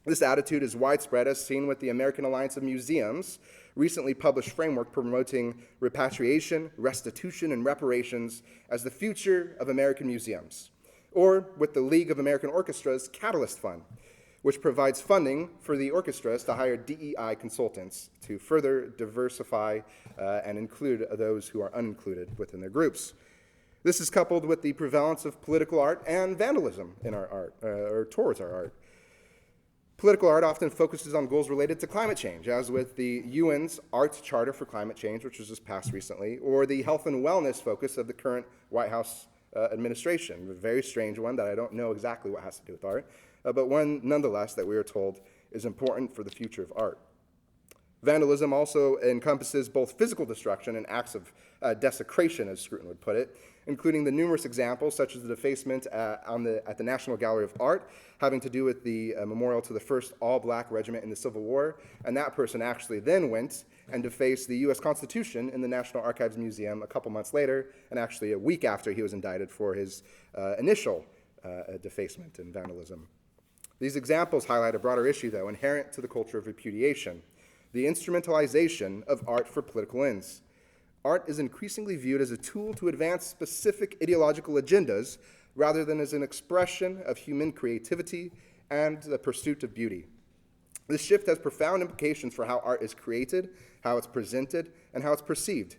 This attitude is widespread, as seen with the American Alliance of Museums' recently published framework promoting repatriation, restitution, and reparations as the future of American museums, or with the League of American Orchestras Catalyst Fund, which provides funding for the orchestras to hire DEI consultants to further diversify and include those who are unincluded within their groups. This is coupled with the prevalence of political art and vandalism in our art, or towards our art. Political art often focuses on goals related to climate change, as with the UN's Arts Charter for Climate Change, which was just passed recently, or the health and wellness focus of the current White House administration, a very strange one that I don't know exactly what has to do with art, but one nonetheless that we are told is important for the future of art. Vandalism also encompasses both physical destruction and acts of desecration, as Scruton would put it, including the numerous examples such as the defacement at the National Gallery of Art having to do with the memorial to the first all-black regiment in the Civil War, and that person actually then went and defaced the U.S. Constitution in the National Archives Museum a couple months later, and actually a week after he was indicted for his initial defacement and vandalism. These examples highlight a broader issue, though, inherent to the culture of repudiation: the instrumentalization of art for political ends. Art is increasingly viewed as a tool to advance specific ideological agendas rather than as an expression of human creativity and the pursuit of beauty. This shift has profound implications for how art is created, how it's presented, and how it's perceived.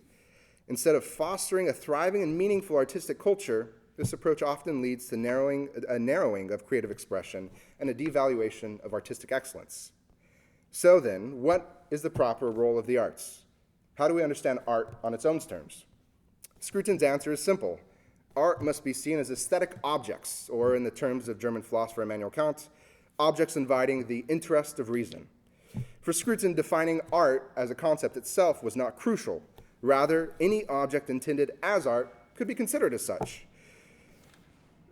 Instead of fostering a thriving and meaningful artistic culture, this approach often leads to a narrowing of creative expression and a devaluation of artistic excellence. So then, what is the proper role of the arts? How do we understand art on its own terms? Scruton's answer is simple. Art must be seen as aesthetic objects, or in the terms of German philosopher Immanuel Kant, objects inviting the interest of reason. For Scruton, defining art as a concept itself was not crucial. Rather, any object intended as art could be considered as such.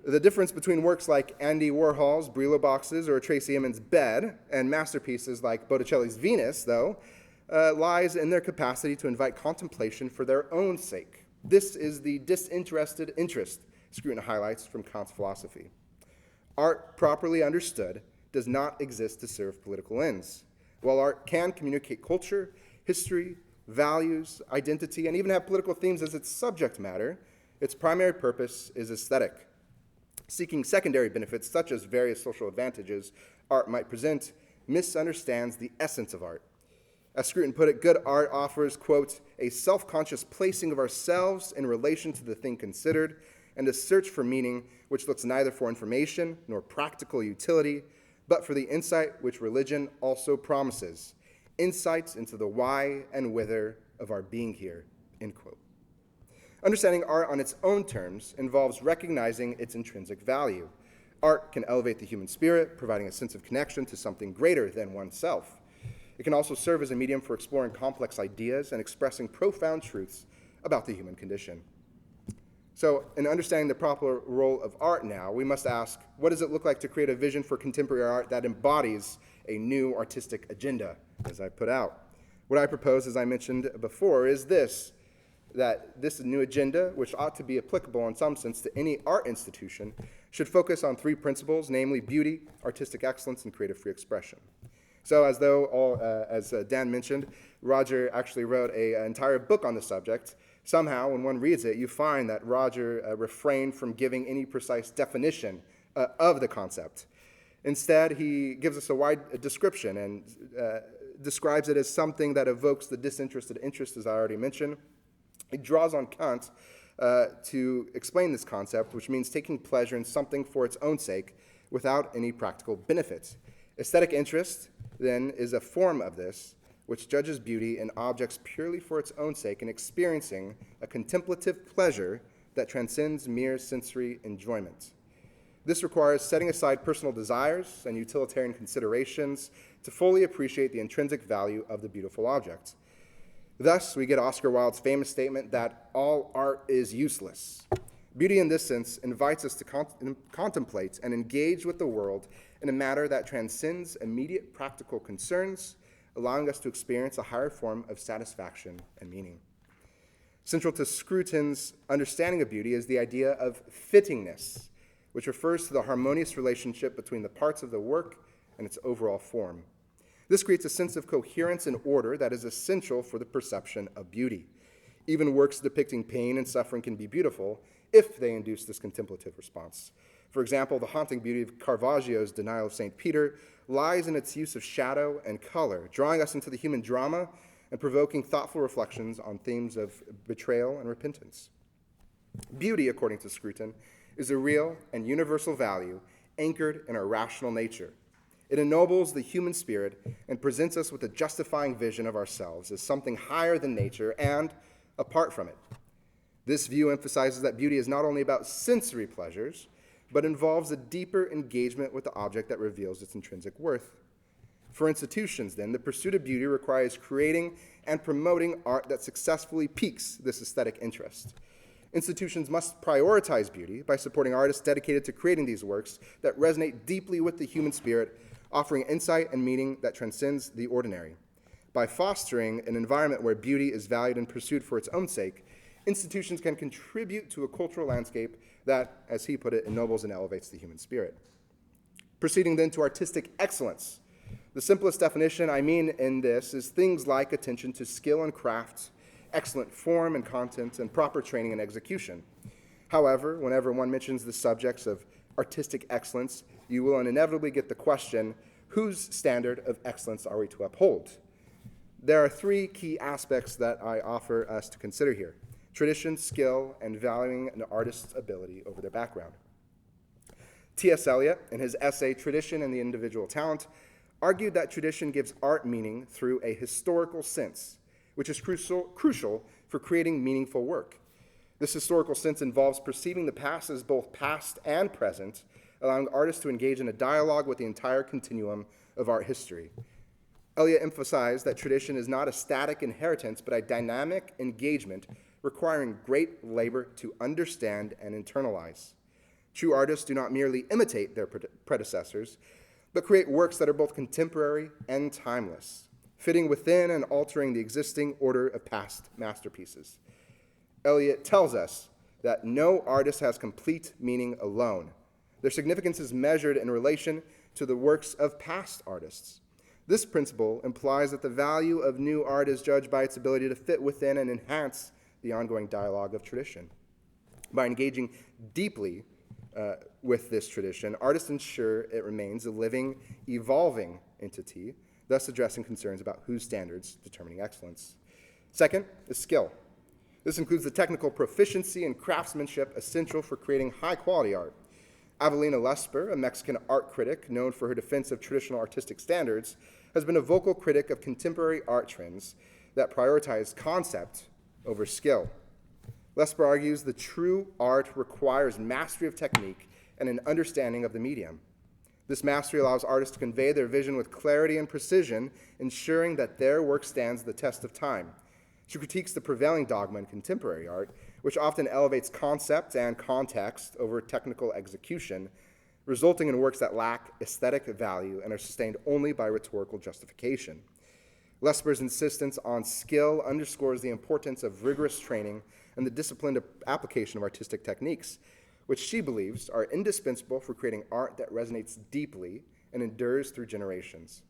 The difference between works like Andy Warhol's Brillo boxes or Tracy Emin's Bed and masterpieces like Botticelli's Venus, though, lies in their capacity to invite contemplation for their own sake. This is the disinterested interest Scruton highlights from Kant's philosophy. Art, properly understood, does not exist to serve political ends. While art can communicate culture, history, values, identity, and even have political themes as its subject matter, its primary purpose is aesthetic. Seeking secondary benefits, such as various social advantages art might present, misunderstands the essence of art. As Scruton put it, good art offers, quote, a self-conscious placing of ourselves in relation to the thing considered, and a search for meaning which looks neither for information nor practical utility, but for the insight which religion also promises, insights into the why and whither of our being here, end quote. Understanding art on its own terms involves recognizing its intrinsic value. Art can elevate the human spirit, providing a sense of connection to something greater than oneself. It can also serve as a medium for exploring complex ideas and expressing profound truths about the human condition. So, in understanding the proper role of art now, we must ask, what does it look like to create a vision for contemporary art that embodies a new artistic agenda, as I put out? What I propose, as I mentioned before, is that this new agenda, which ought to be applicable in some sense to any art institution, should focus on three principles, namely beauty, artistic excellence, and creative free expression. So as Dan mentioned, Roger actually wrote an entire book on the subject. Somehow, when one reads it, you find that Roger refrained from giving any precise definition of the concept. Instead, he gives us a wide description and describes it as something that evokes the disinterested interest, as I already mentioned. He draws on Kant to explain this concept, which means taking pleasure in something for its own sake without any practical benefit. Aesthetic interest, then, is a form of this, which judges beauty in objects purely for its own sake and experiencing a contemplative pleasure that transcends mere sensory enjoyment. This requires setting aside personal desires and utilitarian considerations to fully appreciate the intrinsic value of the beautiful object. Thus, we get Oscar Wilde's famous statement that all art is useless. Beauty in this sense invites us to contemplate and engage with the world in a manner that transcends immediate practical concerns, allowing us to experience a higher form of satisfaction and meaning. Central to Scruton's understanding of beauty is the idea of fittingness, which refers to the harmonious relationship between the parts of the work and its overall form. This creates a sense of coherence and order that is essential for the perception of beauty. Even works depicting pain and suffering can be beautiful if they induce this contemplative response. For example, the haunting beauty of Caravaggio's Denial of St. Peter lies in its use of shadow and color, drawing us into the human drama and provoking thoughtful reflections on themes of betrayal and repentance. Beauty, according to Scruton, is a real and universal value anchored in our rational nature. It ennobles the human spirit and presents us with a justifying vision of ourselves as something higher than nature and apart from it. This view emphasizes that beauty is not only about sensory pleasures, but involves a deeper engagement with the object that reveals its intrinsic worth. For institutions, then, the pursuit of beauty requires creating and promoting art that successfully piques this aesthetic interest. Institutions must prioritize beauty by supporting artists dedicated to creating these works that resonate deeply with the human spirit, offering insight and meaning that transcends the ordinary. By fostering an environment where beauty is valued and pursued for its own sake, institutions can contribute to a cultural landscape that, as he put it, ennobles and elevates the human spirit. Proceeding then to artistic excellence. The simplest definition I mean in this is things like attention to skill and craft, excellent form and content, and proper training and execution. However, whenever one mentions the subjects of artistic excellence, you will inevitably get the question, whose standard of excellence are we to uphold? There are three key aspects that I offer us to consider here: tradition, skill, and valuing an artist's ability over their background. T.S. Eliot, in his essay Tradition and the Individual Talent, argued that tradition gives art meaning through a historical sense, which is crucial for creating meaningful work. This historical sense involves perceiving the past as both past and present, allowing artists to engage in a dialogue with the entire continuum of art history. Eliot emphasized that tradition is not a static inheritance, but a dynamic engagement requiring great labor to understand and internalize. True artists do not merely imitate their predecessors, but create works that are both contemporary and timeless, fitting within and altering the existing order of past masterpieces. Eliot tells us that no artist has complete meaning alone. Their significance is measured in relation to the works of past artists. This principle implies that the value of new art is judged by its ability to fit within and enhance the ongoing dialogue of tradition. By engaging deeply with this tradition, artists ensure it remains a living, evolving entity, thus addressing concerns about whose standards determining excellence. Second is skill. This includes the technical proficiency and craftsmanship essential for creating high-quality art. Avelina Lesper, a Mexican art critic known for her defense of traditional artistic standards, has been a vocal critic of contemporary art trends that prioritize concept over skill. Lesper argues the true art requires mastery of technique and an understanding of the medium. This mastery allows artists to convey their vision with clarity and precision, ensuring that their work stands the test of time. She critiques the prevailing dogma in contemporary art, which often elevates concept and context over technical execution, resulting in works that lack aesthetic value and are sustained only by rhetorical justification. Lesper's insistence on skill underscores the importance of rigorous training and the disciplined application of artistic techniques, which she believes are indispensable for creating art that resonates deeply and endures through generations.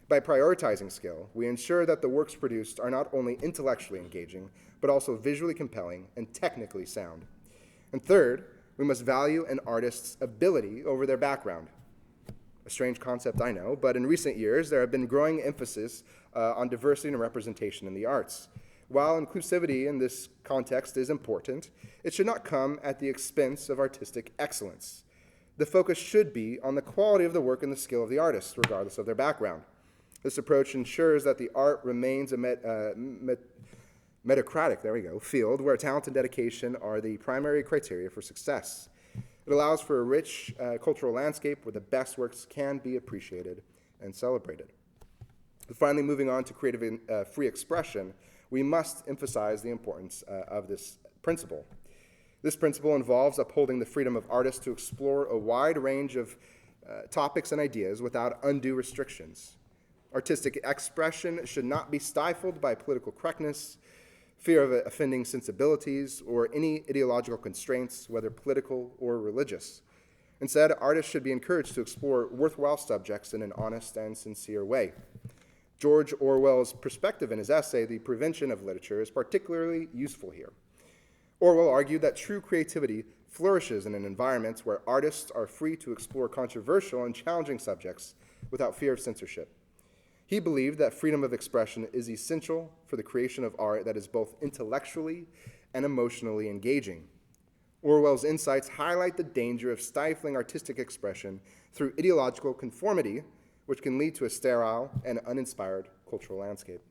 By prioritizing skill, we ensure that the works produced are not only intellectually engaging, but also visually compelling and technically sound. And third, we must value an artist's ability over their background. A strange concept, I know, but in recent years, there have been growing emphasis on diversity and representation in the arts. While inclusivity in this context is important, it should not come at the expense of artistic excellence. The focus should be on the quality of the work and the skill of the artist, regardless of their background. This approach ensures that the art remains a meritocratic field where talent and dedication are the primary criteria for success. It allows for a rich cultural landscape where the best works can be appreciated and celebrated. Finally, moving on to creative free expression, we must emphasize the importance of this principle. This principle involves upholding the freedom of artists to explore a wide range of topics and ideas without undue restrictions. Artistic expression should not be stifled by political correctness, fear of offending sensibilities, or any ideological constraints, whether political or religious. Instead, artists should be encouraged to explore worthwhile subjects in an honest and sincere way. George Orwell's perspective in his essay, The Prevention of Literature, is particularly useful here. Orwell argued that true creativity flourishes in an environment where artists are free to explore controversial and challenging subjects without fear of censorship. He believed that freedom of expression is essential for the creation of art that is both intellectually and emotionally engaging. Orwell's insights highlight the danger of stifling artistic expression through ideological conformity, which can lead to a sterile and uninspired cultural landscape.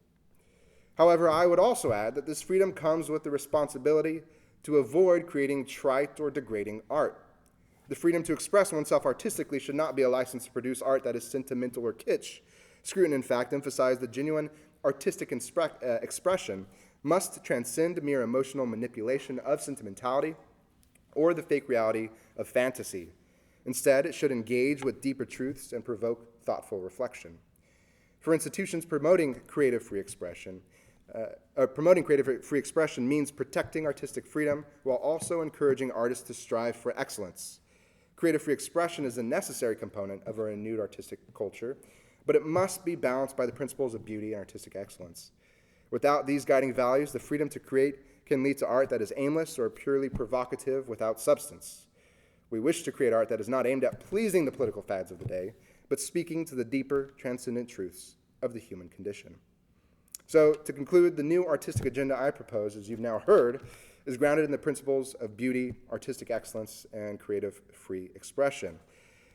However, I would also add that this freedom comes with the responsibility to avoid creating trite or degrading art. The freedom to express oneself artistically should not be a license to produce art that is sentimental or kitsch. Scruton, in fact, emphasized that genuine artistic expression must transcend mere emotional manipulation of sentimentality or the fake reality of fantasy. Instead, it should engage with deeper truths and provoke thoughtful reflection. For institutions promoting creative free expression means protecting artistic freedom while also encouraging artists to strive for excellence. Creative free expression is a necessary component of a renewed artistic culture, but it must be balanced by the principles of beauty and artistic excellence. Without these guiding values, the freedom to create can lead to art that is aimless or purely provocative without substance. We wish to create art that is not aimed at pleasing the political fads of the day, but speaking to the deeper, transcendent truths of the human condition. So, to conclude, the new artistic agenda I propose, as you've now heard, is grounded in the principles of beauty, artistic excellence, and creative free expression.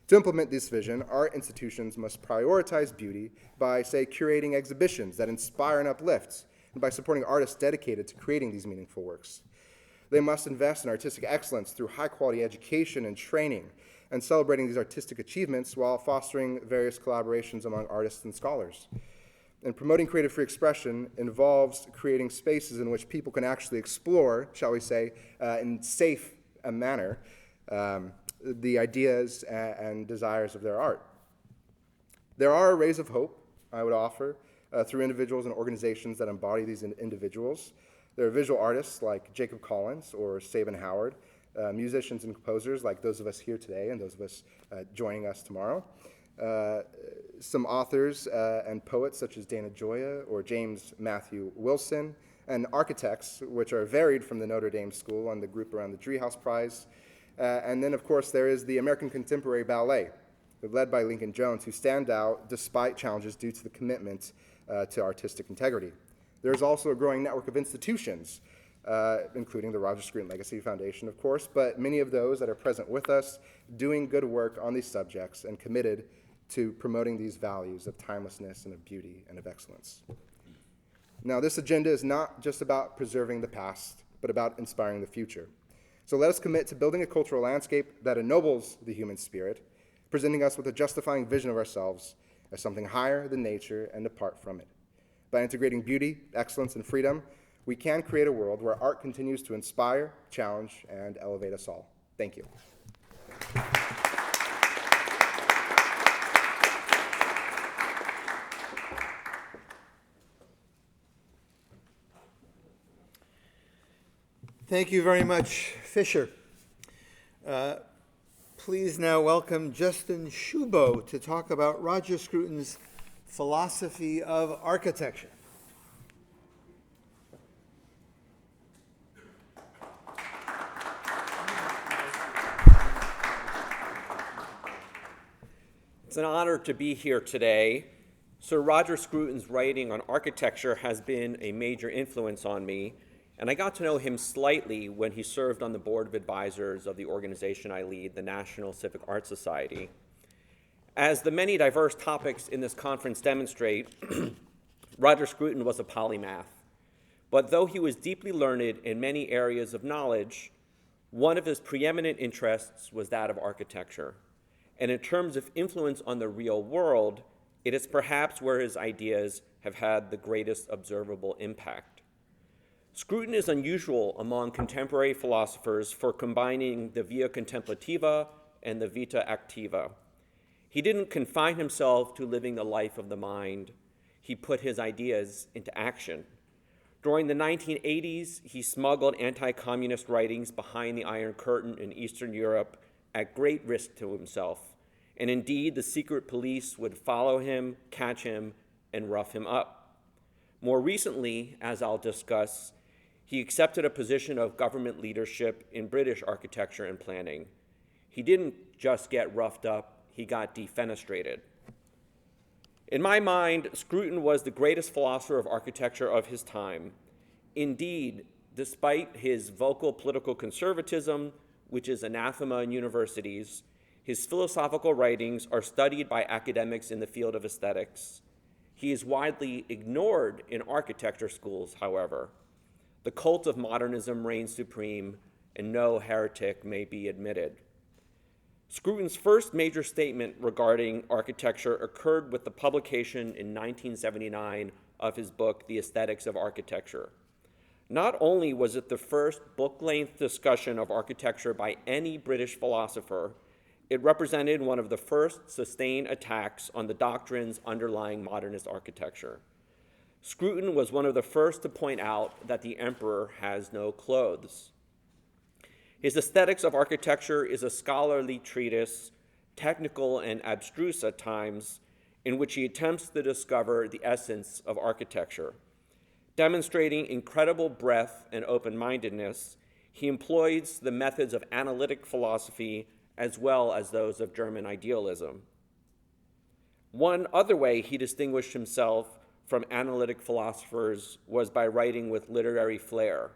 To implement this vision, art institutions must prioritize beauty by, say, curating exhibitions that inspire and uplift, and by supporting artists dedicated to creating these meaningful works. They must invest in artistic excellence through high-quality education and training, and celebrating these artistic achievements while fostering various collaborations among artists and scholars. And promoting creative free expression involves creating spaces in which people can actually explore, shall we say, in safe a manner, the ideas and desires of their art. There are rays of hope, I would offer, through individuals and organizations that embody these individuals. There are visual artists like Jacob Collins or Sabin Howard, musicians and composers like those of us here today and those of us joining us tomorrow. Some authors and poets such as Dana Gioia or James Matthew Wilson, and architects, which are varied from the Notre Dame School and the group around the Driehaus Prize. And then, of course, there is the American Contemporary Ballet, led by Lincoln Jones, who stand out despite challenges due to the commitment to artistic integrity. There is also a growing network of institutions, including the Roger Scruton Legacy Foundation, of course, but many of those that are present with us doing good work on these subjects and committed to promoting these values of timelessness and of beauty and of excellence. Now, this agenda is not just about preserving the past, but about inspiring the future. So let us commit to building a cultural landscape that ennobles the human spirit, presenting us with a justifying vision of ourselves as something higher than nature and apart from it. By integrating beauty, excellence, and freedom, we can create a world where art continues to inspire, challenge, and elevate us all. Thank you. Thank you very much, Fisher. Please now welcome Justin Shubo to talk about Roger Scruton's philosophy of architecture. It's an honor to be here today. Sir Roger Scruton's writing on architecture has been a major influence on me, and I got to know him slightly when he served on the board of advisors of the organization I lead, the National Civic Art Society. As the many diverse topics in this conference demonstrate, Roger Scruton was a polymath. But though he was deeply learned in many areas of knowledge, one of his preeminent interests was that of architecture. And in terms of influence on the real world, it is perhaps where his ideas have had the greatest observable impact. Scruton is unusual among contemporary philosophers for combining the via contemplativa and the vita activa. He didn't confine himself to living the life of the mind. He put his ideas into action. During the 1980s, he smuggled anti-communist writings behind the Iron Curtain in Eastern Europe at great risk to himself. And indeed, the secret police would follow him, catch him, and rough him up. More recently, as I'll discuss, he accepted a position of government leadership in British architecture and planning. He didn't just get roughed up, he got defenestrated. In my mind, Scruton was the greatest philosopher of architecture of his time. Indeed, despite his vocal political conservatism, which is anathema in universities, his philosophical writings are studied by academics in the field of aesthetics. He is widely ignored in architecture schools, however. The cult of modernism reigns supreme, and no heretic may be admitted. Scruton's first major statement regarding architecture occurred with the publication in 1979 of his book, The Aesthetics of Architecture. Not only was it the first book-length discussion of architecture by any British philosopher, it represented one of the first sustained attacks on the doctrines underlying modernist architecture. Scruton was one of the first to point out that the emperor has no clothes. His Aesthetics of Architecture is a scholarly treatise, technical and abstruse at times, in which he attempts to discover the essence of architecture. Demonstrating incredible breadth and open-mindedness, he employs the methods of analytic philosophy as well as those of German idealism. One other way he distinguished himself from analytic philosophers was by writing with literary flair.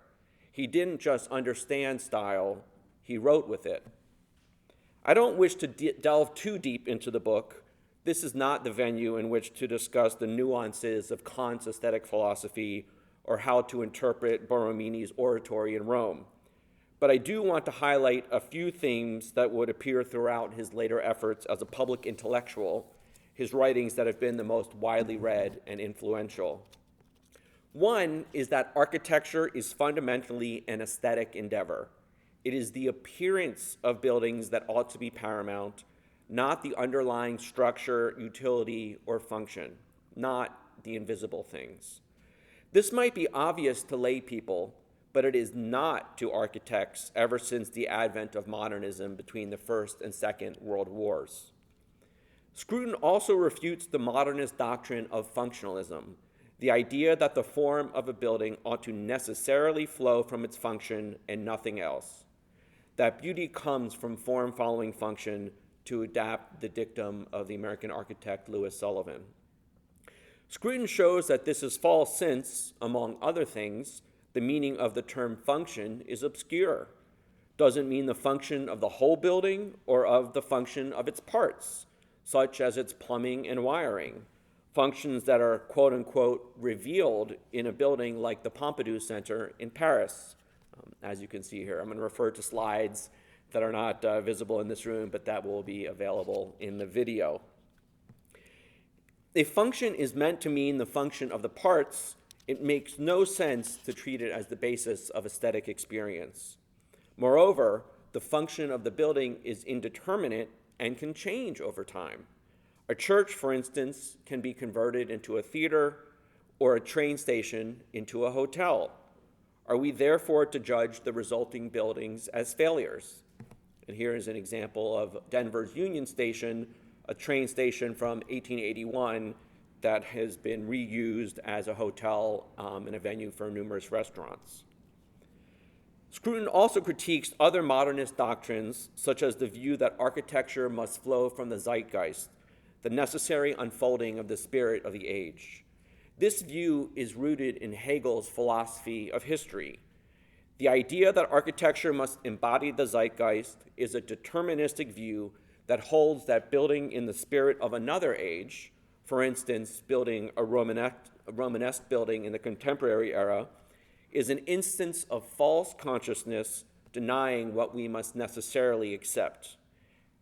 He didn't just understand style, he wrote with it. I don't wish to delve too deep into the book. This is not the venue in which to discuss the nuances of Kant's aesthetic philosophy or how to interpret Borromini's oratory in Rome. But I do want to highlight a few themes that would appear throughout his later efforts as a public intellectual, his writings that have been the most widely read and influential. One is that architecture is fundamentally an aesthetic endeavor. It is the appearance of buildings that ought to be paramount, not the underlying structure, utility, or function, not the invisible things. This might be obvious to lay people, but it is not to architects ever since the advent of modernism between the First and Second World Wars. Scruton also refutes the modernist doctrine of functionalism, the idea that the form of a building ought to necessarily flow from its function and nothing else, that beauty comes from form following function, to adapt the dictum of the American architect Louis Sullivan. Scruton shows that this is false since, among other things, the meaning of the term function is obscure. Doesn't mean the function of the whole building or of the function of its parts, such as its plumbing and wiring, functions that are quote unquote revealed in a building like the Pompidou Center in Paris. As you can see here, I'm going to refer to slides that are not visible in this room, but that will be available in the video. If function is meant to mean the function of the parts, it makes no sense to treat it as the basis of aesthetic experience. Moreover, the function of the building is indeterminate and can change over time. A church, for instance, can be converted into a theater or a train station into a hotel. Are we therefore to judge the resulting buildings as failures? And here is an example of Denver's Union Station, a train station from 1881 that has been reused as a hotel and a venue for numerous restaurants. Scruton also critiques other modernist doctrines, such as the view that architecture must flow from the zeitgeist, the necessary unfolding of the spirit of the age. This view is rooted in Hegel's philosophy of history. The idea that architecture must embody the zeitgeist is a deterministic view that holds that building in the spirit of another age, for instance, building a Romanesque building in the contemporary era, is an instance of false consciousness denying what we must necessarily accept.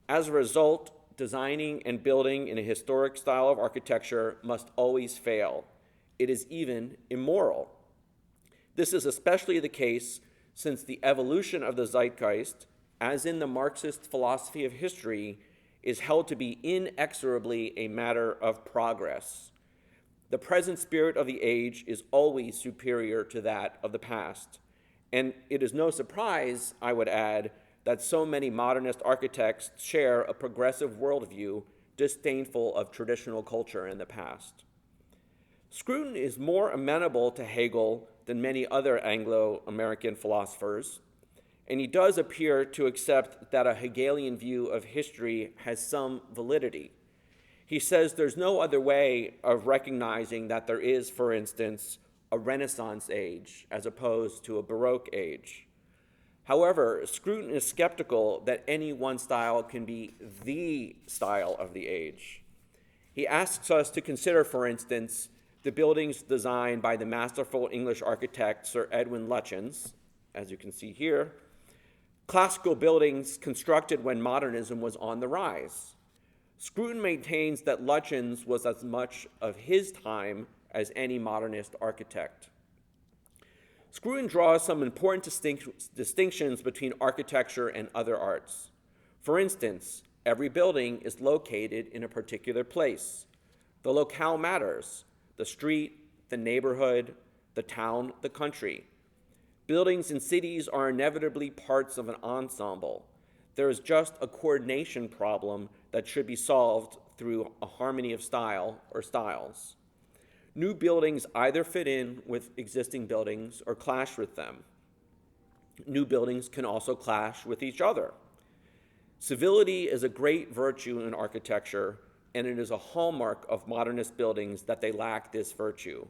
As a result, designing and building in a historic style of architecture must always fail. It is even immoral. This is especially the case since the evolution of the zeitgeist, as in the Marxist philosophy of history, is held to be inexorably a matter of progress. The present spirit of the age is always superior to that of the past. And it is no surprise, I would add, that so many modernist architects share a progressive worldview disdainful of traditional culture in the past. Scruton is more amenable to Hegel than many other Anglo-American philosophers, and he does appear to accept that a Hegelian view of history has some validity. He says there's no other way of recognizing that there is, for instance, a Renaissance age as opposed to a Baroque age. However, Scruton is skeptical that any one style can be the style of the age. He asks us to consider, for instance, the buildings designed by the masterful English architect Sir Edwin Lutyens, as you can see here, classical buildings constructed when modernism was on the rise. Scruton maintains that Lutyens was as much of his time as any modernist architect. Scruton draws some important distinctions between architecture and other arts. For instance, every building is located in a particular place. The locale matters: the street, the neighborhood, the town, the country. Buildings in cities are inevitably parts of an ensemble. There is just a coordination problem that should be solved through a harmony of style or styles. New buildings either fit in with existing buildings or clash with them. New buildings can also clash with each other. Civility is a great virtue in architecture, and it is a hallmark of modernist buildings that they lack this virtue.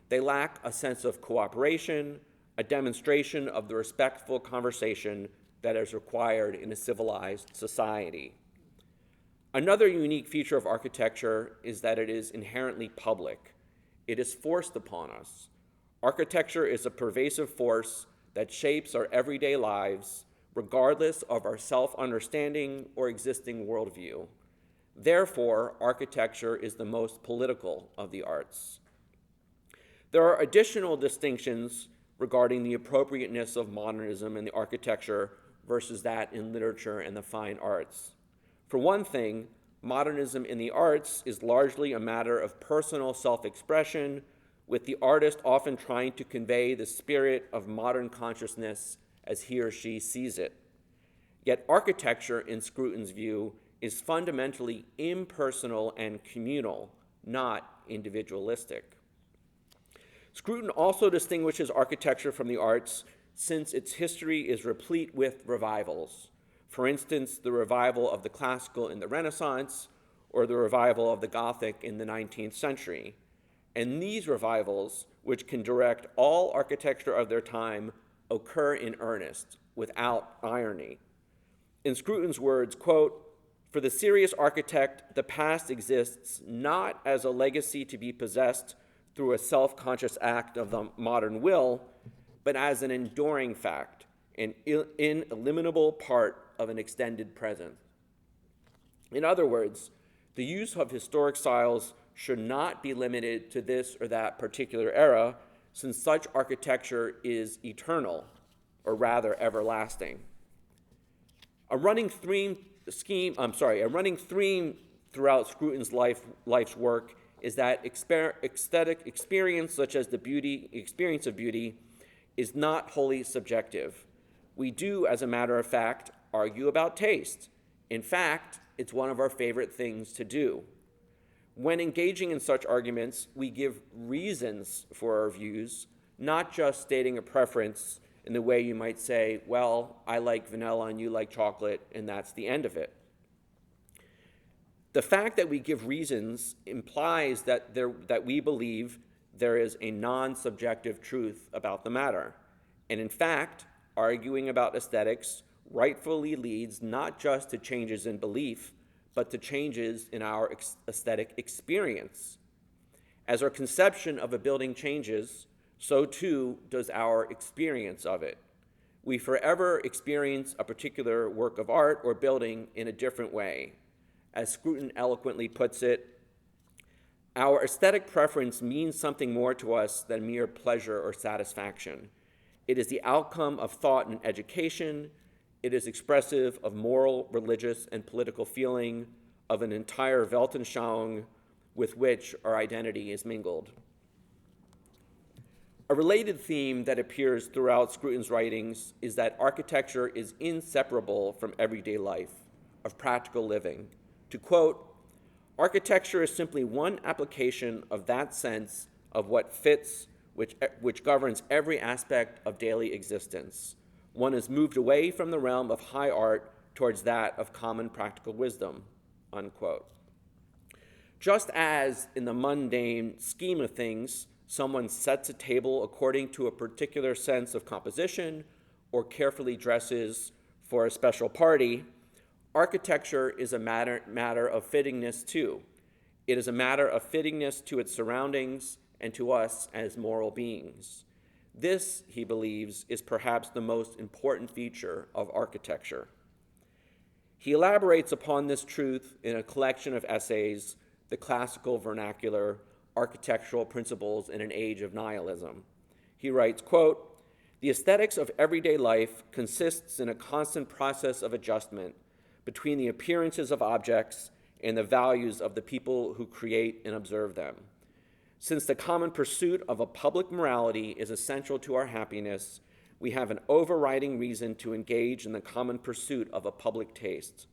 They lack a sense of cooperation, a demonstration of the respectful conversation that is required in a civilized society. Another unique feature of architecture is that it is inherently public. It is forced upon us. Architecture is a pervasive force that shapes our everyday lives, regardless of our self-understanding or existing worldview. Therefore, architecture is the most political of the arts. There are additional distinctions regarding the appropriateness of modernism in the architecture versus that in literature and the fine arts. For one thing, modernism in the arts is largely a matter of personal self-expression, with the artist often trying to convey the spirit of modern consciousness as he or she sees it. Yet architecture, in Scruton's view, is fundamentally impersonal and communal, not individualistic. Scruton also distinguishes architecture from the arts since its history is replete with revivals. For instance, the revival of the classical in the Renaissance, or the revival of the Gothic in the 19th century. And these revivals, which can direct all architecture of their time, occur in earnest, without irony. In Scruton's words, quote, "For the serious architect, the past exists not as a legacy to be possessed through a self-conscious act of the modern will, but as an enduring fact, an ineliminable part of an extended present." In other words, the use of historic styles should not be limited to this or that particular era, since such architecture is eternal, or rather everlasting. A running theme throughout Scruton's life's work is that aesthetic experience, such as the experience of beauty, is not wholly subjective. We do, as a matter of fact, argue about taste. In fact, it's one of our favorite things to do. When engaging in such arguments, we give reasons for our views, not just stating a preference in the way you might say, well, I like vanilla and you like chocolate, and that's the end of it. The fact that we give reasons implies that we believe there is a non-subjective truth about the matter. And in fact, arguing about aesthetics rightfully leads not just to changes in belief, but to changes in our aesthetic experience. As our conception of a building changes, so too does our experience of it. We forever experience a particular work of art or building in a different way. As Scruton eloquently puts it, our aesthetic preference means something more to us than mere pleasure or satisfaction. It is the outcome of thought and education. It is expressive of moral, religious, and political feeling, of an entire Weltanschauung with which our identity is mingled. A related theme that appears throughout Scruton's writings is that architecture is inseparable from everyday life, of practical living. To quote, "Architecture is simply one application of that sense of what fits, which governs every aspect of daily existence. One is moved away from the realm of high art towards that of common practical wisdom," unquote. Just as in the mundane scheme of things, someone sets a table according to a particular sense of composition or carefully dresses for a special party, architecture is a matter of fittingness too. It is a matter of fittingness to its surroundings and to us as moral beings. This, he believes, is perhaps the most important feature of architecture. He elaborates upon this truth in a collection of essays, The Classical Vernacular, Architectural Principles in an Age of Nihilism. He writes, quote, "The aesthetics of everyday life consists in a constant process of adjustment between the appearances of objects and the values of the people who create and observe them. Since the common pursuit of a public morality is essential to our happiness, we have an overriding reason to engage in the common pursuit of a public taste.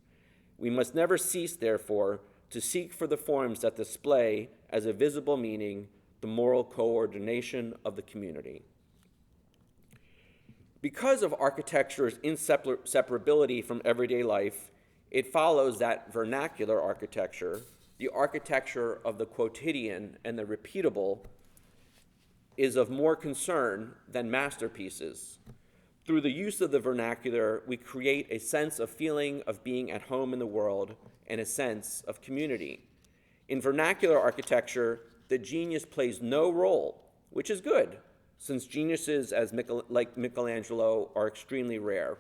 We must never cease, therefore, to seek for the forms that display, as a visible meaning, the moral coordination of the community." Because of architecture's inseparability from everyday life, it follows that vernacular architecture, the architecture of the quotidian and the repeatable is of more concern than masterpieces. Through the use of the vernacular, we create a sense of feeling of being at home in the world and a sense of community. In vernacular architecture, the genius plays no role, which is good, since geniuses like Michelangelo are extremely rare.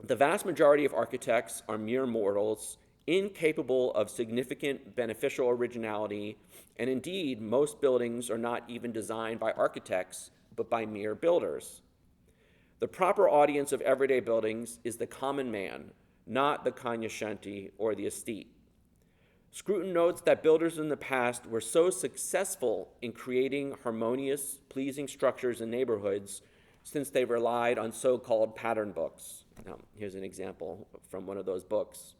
The vast majority of architects are mere mortals, incapable of significant beneficial originality, and indeed, most buildings are not even designed by architects, but by mere builders. The proper audience of everyday buildings is the common man, not the cognoscenti or the aesthete. Scruton notes that builders in the past were so successful in creating harmonious, pleasing structures in neighborhoods since they relied on so-called pattern books. Now, here's an example from one of those books.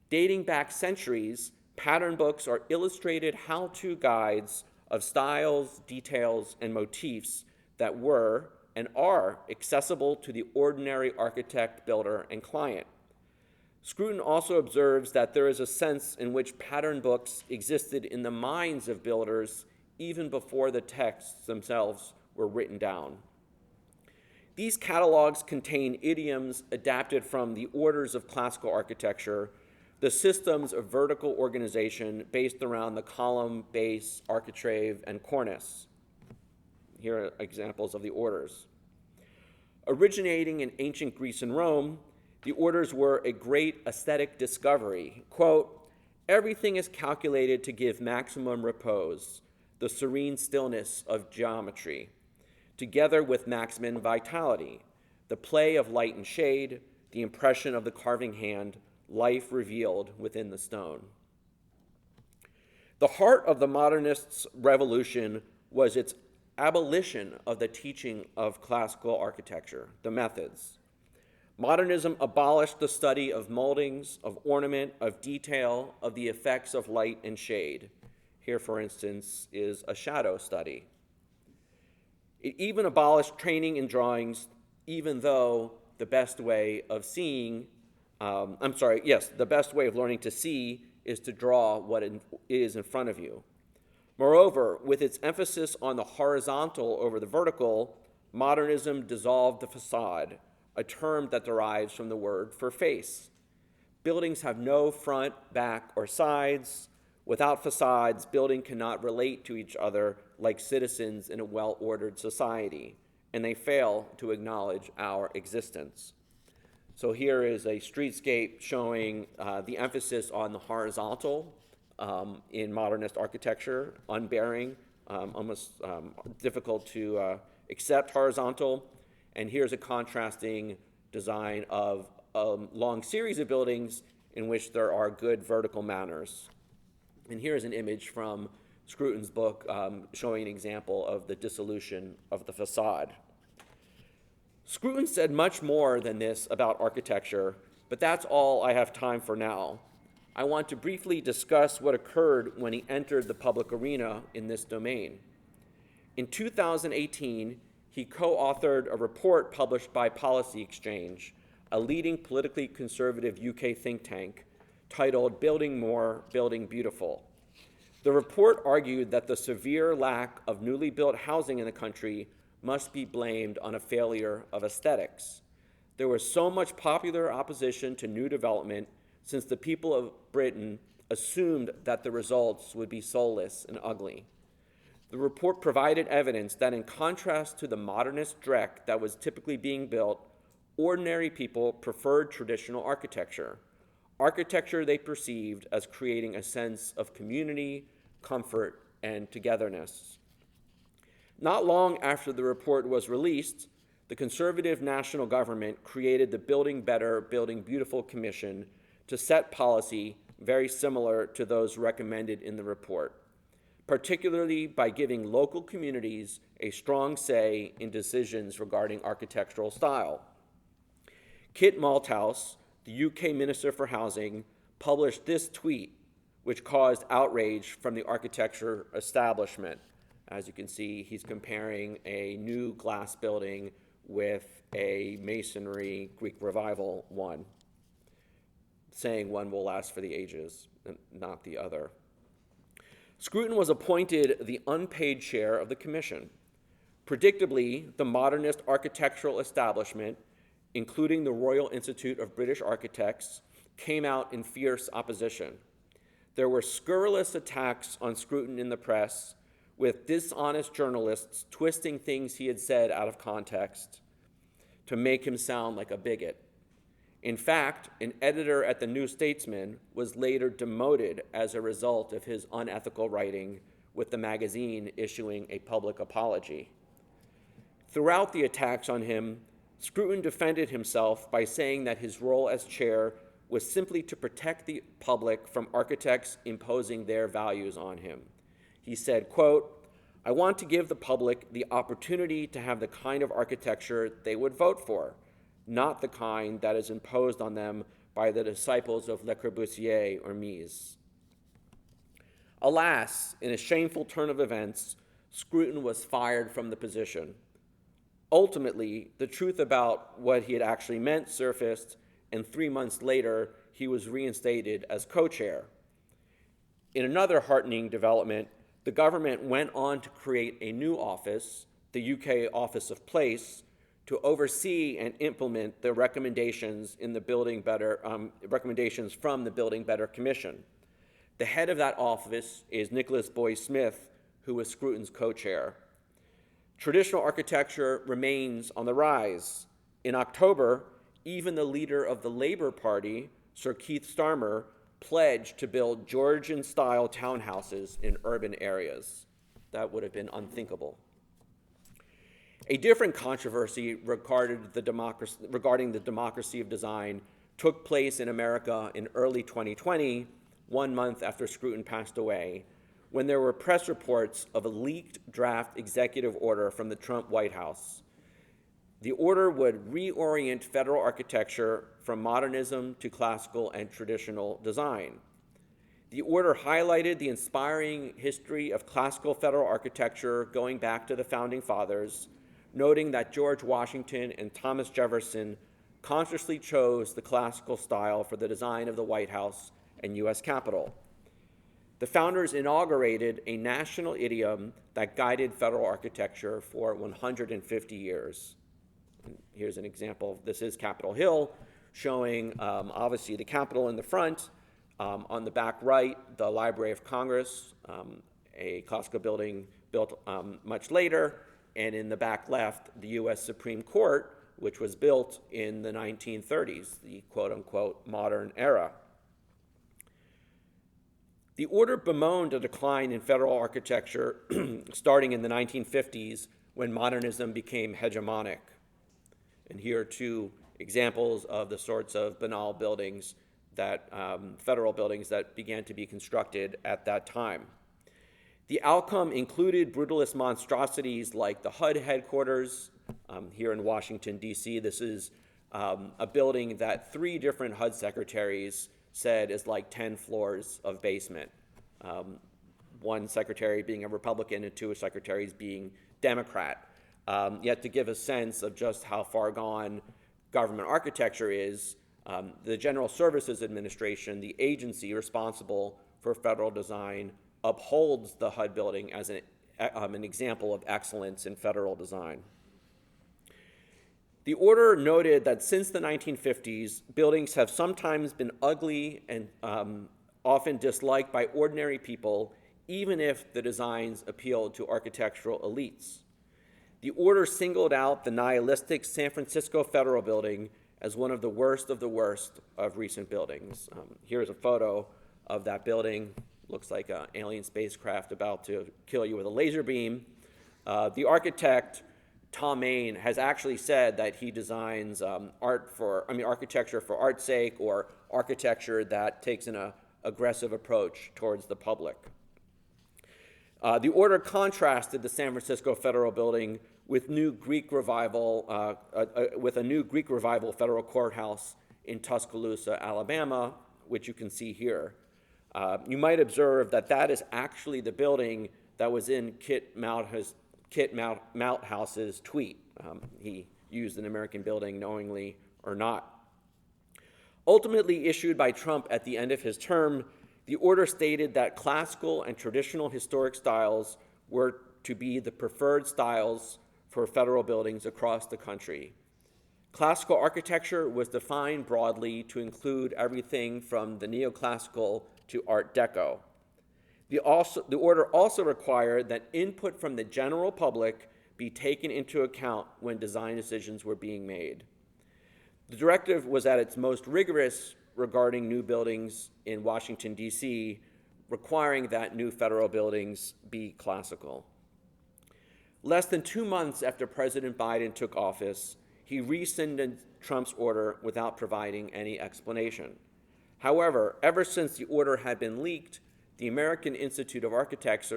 Dating back centuries, pattern books are illustrated how-to guides of styles, details, and motifs that were and are accessible to the ordinary architect, builder, and client. Scruton also observes that there is a sense in which pattern books existed in the minds of builders even before the texts themselves were written down. These catalogs contain idioms adapted from the orders of classical architecture, the systems of vertical organization based around the column, base, architrave, and cornice. Here are examples of the orders. Originating in ancient Greece and Rome, the orders were a great aesthetic discovery. Quote, everything is calculated to give maximum repose, the serene stillness of geometry, together with maximum vitality, the play of light and shade, the impression of the carving hand, life revealed within the stone. The heart of the modernists' revolution was its abolition of the teaching of classical architecture, the methods. Modernism abolished the study of moldings, of ornament, of detail, of the effects of light and shade. Here, for instance, is a shadow study. It even abolished training in drawings, even though the best way of the best way of learning to see is to draw what is in front of you. Moreover, with its emphasis on the horizontal over the vertical, modernism dissolved the facade, a term that derives from the word for face. Buildings have no front, back, or sides. Without facades, buildings cannot relate to each other like citizens in a well-ordered society, and they fail to acknowledge our existence. So here is a streetscape showing the emphasis on the horizontal in modernist architecture, unbearing, almost difficult to accept horizontal. And here's a contrasting design of a long series of buildings in which there are good vertical manners. And here's an image from Scruton's book showing an example of the dissolution of the facade. Scruton said much more than this about architecture, but that's all I have time for now. I want to briefly discuss what occurred when he entered the public arena in this domain. In 2018, he co-authored a report published by Policy Exchange, a leading politically conservative UK think tank, titled Building More, Building Beautiful. The report argued that the severe lack of newly built housing in the country must be blamed on a failure of aesthetics. There was so much popular opposition to new development since the people of Britain assumed that the results would be soulless and ugly. The report provided evidence that in contrast to the modernist dreck that was typically being built, ordinary people preferred traditional architecture they perceived as creating a sense of community, comfort, and togetherness. Not long after the report was released, the conservative national government created the Building Better, Building Beautiful Commission to set policy very similar to those recommended in the report, particularly by giving local communities a strong say in decisions regarding architectural style. Kit Malthouse, the UK Minister for Housing, published this tweet, which caused outrage from the architecture establishment. As you can see, he's comparing a new glass building with a masonry Greek revival one, saying one will last for the ages. and not the other. Scruton was appointed the unpaid chair of the commission. Predictably, the modernist architectural establishment, including the Royal Institute of British Architects, came out in fierce opposition. There were scurrilous attacks on Scruton in the press, with dishonest journalists twisting things he had said out of context to make him sound like a bigot. In fact, an editor at the New Statesman was later demoted as a result of his unethical writing, with the magazine issuing a public apology. Throughout the attacks on him, Scruton defended himself by saying that his role as chair was simply to protect the public from architects imposing their values on him. He said, quote, "I want to give the public the opportunity to have the kind of architecture they would vote for, not the kind that is imposed on them by the disciples of Le Corbusier or Mies." Alas, in a shameful turn of events, Scruton was fired from the position. Ultimately, the truth about what he had actually meant surfaced, and 3 months later, he was reinstated as co-chair. In another heartening development, the government went on to create a new office, the UK Office of Place, to oversee and implement the recommendations in the recommendations from the Building Better Commission. The head of that office is Nicholas Boy-Smith, who was Scruton's co-chair. Traditional architecture remains on the rise. In October, even the leader of the Labour Party, Sir Keith Starmer, pledged to build Georgian-style townhouses in urban areas. That would have been unthinkable. A different controversy regarding the democracy of design took place in America in early 2020, 1 month after Scruton passed away, when there were press reports of a leaked draft executive order from the Trump White House. The order would reorient federal architecture from modernism to classical and traditional design. The order highlighted the inspiring history of classical federal architecture going back to the Founding Fathers, noting that George Washington and Thomas Jefferson consciously chose the classical style for the design of the White House and U.S. Capitol. The founders inaugurated a national idiom that guided federal architecture for 150 years. And here's an example. This is Capitol Hill, showing obviously the Capitol in the front. On the back right, the Library of Congress, a classical building built much later. And in the back left, the U.S. Supreme Court, which was built in the 1930s, the quote-unquote modern era. The order bemoaned a decline in federal architecture starting in the 1950s when modernism became hegemonic. And here are two examples of the sorts of banal buildings that, federal buildings that began to be constructed at that time. The outcome included brutalist monstrosities like the HUD headquarters here in Washington, D.C. This is a building that 3 different HUD secretaries said is like 10 floors of basement. One secretary being a Republican and 2 secretaries being Democrat. Yet to give a sense of just how far gone government architecture is, the General Services Administration, the agency responsible for federal design, upholds the HUD building as an example of excellence in federal design. The order noted that since the 1950s, buildings have sometimes been ugly and often disliked by ordinary people, even if the designs appealed to architectural elites. The order singled out the nihilistic San Francisco Federal Building as one of the worst of recent buildings. Here's a photo of that building. Looks like an alien spacecraft about to kill you with a laser beam. The architect, Tom Main, has actually said that he designs architecture for art's sake, or architecture that takes an aggressive approach towards the public. The order contrasted the San Francisco Federal Building with a new Greek Revival federal courthouse in Tuscaloosa, Alabama, which you can see here. You might observe that that is actually the building that was in Kit Malthouse's tweet. He used an American building knowingly or not. Ultimately issued by Trump at the end of his term, The order stated that classical and traditional historic styles were to be the preferred styles for federal buildings across the country. Classical architecture was defined broadly to include everything from the neoclassical to Art Deco. The order also required that input from the general public be taken into account when design decisions were being made. The directive was at its most rigorous regarding new buildings in Washington, D.C., requiring that new federal buildings be classical. Less than 2 months after President Biden took office, he rescinded Trump's order without providing any explanation. However, ever since the order had been leaked, the American Institute of Architects,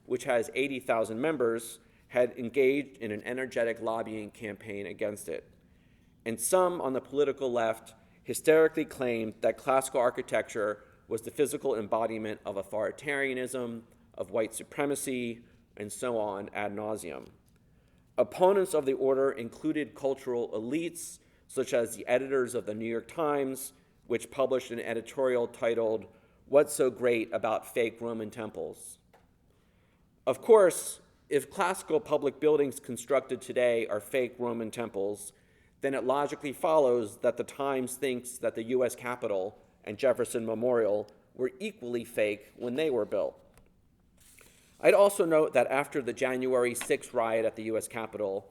which has 80,000 members, had engaged in an energetic lobbying campaign against it. And some on the political left hysterically claimed that classical architecture was the physical embodiment of authoritarianism, of white supremacy, and so on ad nauseum. Opponents of the order included cultural elites, such as the editors of the New York Times, which published an editorial titled, "What's So Great About Fake Roman Temples?" Of course, if classical public buildings constructed today are fake Roman temples, then it logically follows that the Times thinks that the U.S. Capitol and Jefferson Memorial were equally fake when they were built. I'd also note that after the January 6th riot at the U.S. Capitol,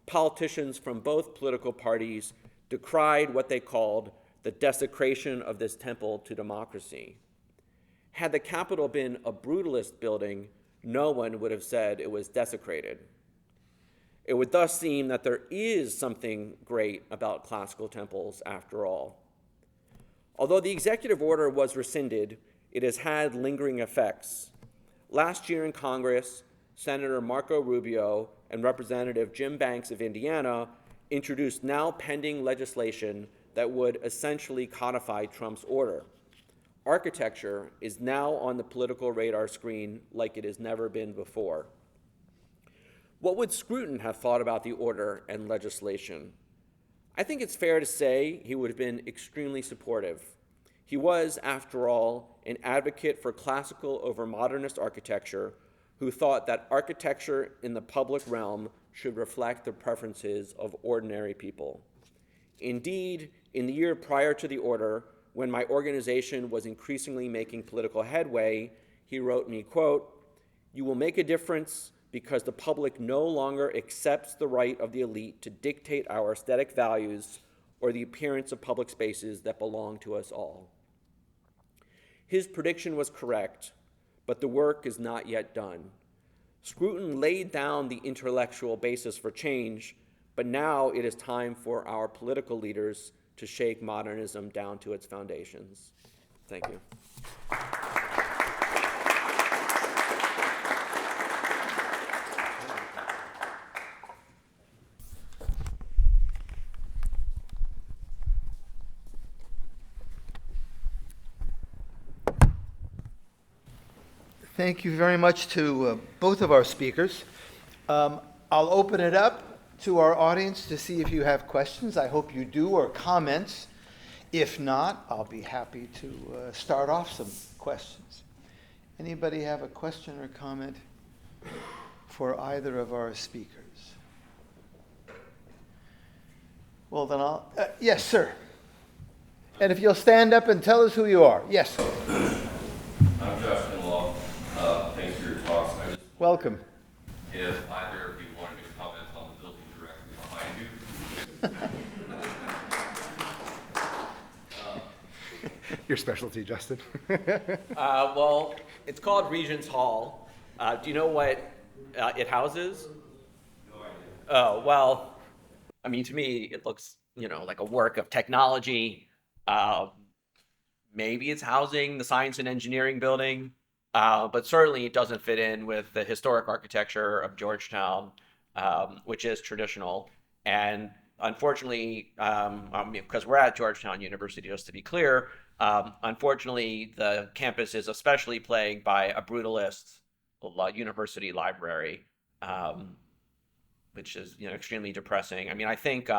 politicians from both political parties decried what they called the desecration of this temple to democracy. Had the Capitol been a brutalist building, no one would have said it was desecrated. It would thus seem that there is something great about classical temples after all. Although the executive order was rescinded, it has had lingering effects. Last year in Congress, Senator Marco Rubio and Representative Jim Banks of Indiana introduced now pending legislation that would essentially codify Trump's order. Architecture is now on the political radar screen like it has never been before. What would Scruton have thought about the order and legislation? I think it's fair to say he would have been extremely supportive. He was, after all, an advocate for classical over modernist architecture who thought that architecture in the public realm should reflect the preferences of ordinary people. Indeed, in the year prior to the order, when my organization was increasingly making political headway, he wrote me, quote, "You will make a difference because the public no longer accepts the right of the elite to dictate our aesthetic values or the appearance of public spaces that belong to us all." His prediction was correct, but the work is not yet done. Scruton laid down the intellectual basis for change, but now it is time for our political leaders to shake modernism down to its foundations. Thank you. Thank you very much to both of our speakers. I'll open it up to our audience to see if you have questions. I hope you do, or comments. If not, I'll be happy to start off some questions. Anybody have a question or comment for either of our speakers? Well, then I'll... yes, sir. And if you'll stand up and tell us who you are. Yes. I'm Josh Kinlaw. Thanks for your talks. Welcome. If either of you wanted to comment on the building directly behind you. Your specialty, Justin. Well, it's called Regents Hall. Do you know what it houses? No idea. Oh, well, I mean, to me, it looks, like a work of technology. Maybe it's housing the science and engineering building, but certainly it doesn't fit in with the historic architecture of Georgetown, which is traditional. And unfortunately, because we're at Georgetown University, just to be clear, unfortunately, the campus is especially plagued by a brutalist university library, which is extremely depressing. I mean, I think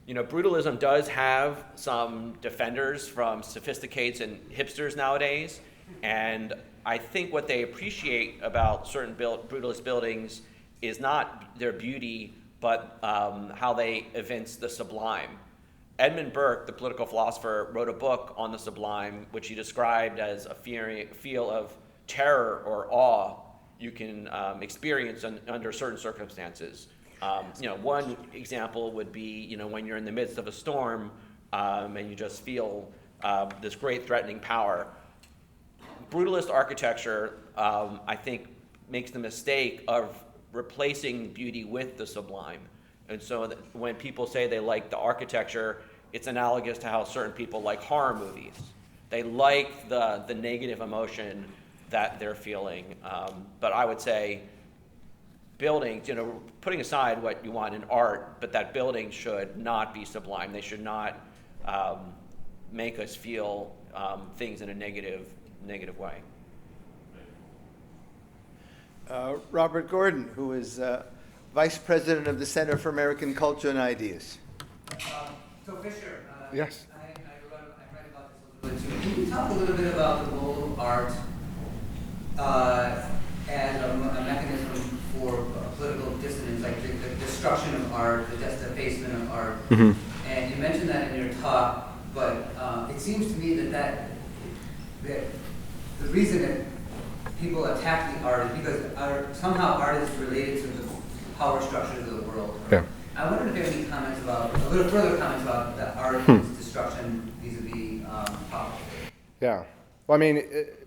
Brutalism does have some defenders from sophisticates and hipsters nowadays, and I think what they appreciate about certain brutalist buildings is not their beauty, but how they evince the sublime. Edmund Burke, the political philosopher, wrote a book on the sublime, which he described as a feel of terror or awe you can experience under certain circumstances. One example would be, when you're in the midst of a storm and you just feel this great threatening power. Brutalist architecture, I think, makes the mistake of replacing beauty with the sublime. And so when people say they like the architecture, it's analogous to how certain people like horror movies. They like the negative emotion that they're feeling. But I would say buildings, putting aside what you want in art, but that building should not be sublime. They should not make us feel things in a negative way. Robert Gordon, who is Vice President of the Center for American Culture and Ideas. So Fisher, Yes. I read about this a little bit too. Can you talk a little bit about the role of art as a mechanism for political dissonance, like the destruction of art, the defacement of art? And you mentioned that in your talk, but it seems to me that the reason that people attack the art is because somehow art is related to the power structures of the world. Yeah. I wondered if you have any comments a little further comments about the art's destruction vis-a-vis power. Yeah. Well,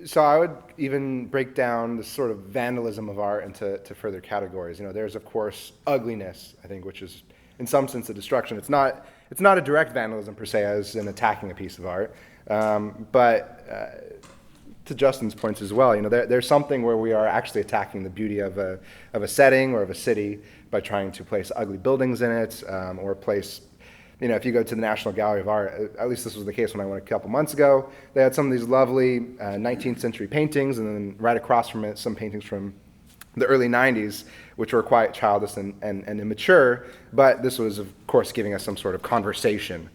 so I would even break down the sort of vandalism of art into further categories. There's, of course, ugliness, I think, which is, in some sense, a destruction. It's not a direct vandalism, per se, as in attacking a piece of art. But to Justin's points as well, there's something where we are actually attacking the beauty of a setting or of a city by trying to place ugly buildings in it, or place, if you go to the National Gallery of Art, at least this was the case when I went a couple months ago, they had some of these lovely 19th century paintings, and then right across from it, some paintings from the early 90s, which were quite childish and immature, but this was, of course, giving us some sort of conversation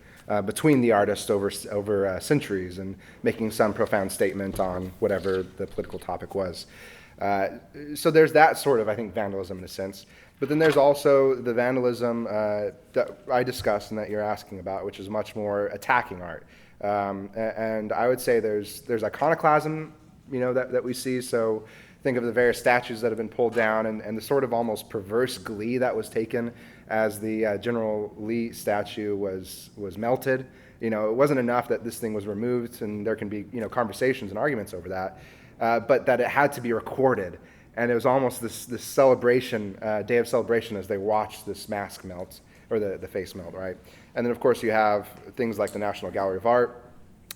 between the artists over centuries and making some profound statement on whatever the political topic was. So there's that sort of, I think, vandalism in a sense. But then there's also the vandalism that I discussed and that you're asking about, which is much more attacking art. And I would say there's iconoclasm, that we see. So think of the various statues that have been pulled down and the sort of almost perverse glee that was taken as the General Lee statue was melted. It wasn't enough that this thing was removed, and there can be conversations and arguments over that, but that it had to be recorded. And it was almost this celebration, day of celebration, as they watched this mask melt, or the face melt, right? And then, of course, you have things like the National Gallery of Art.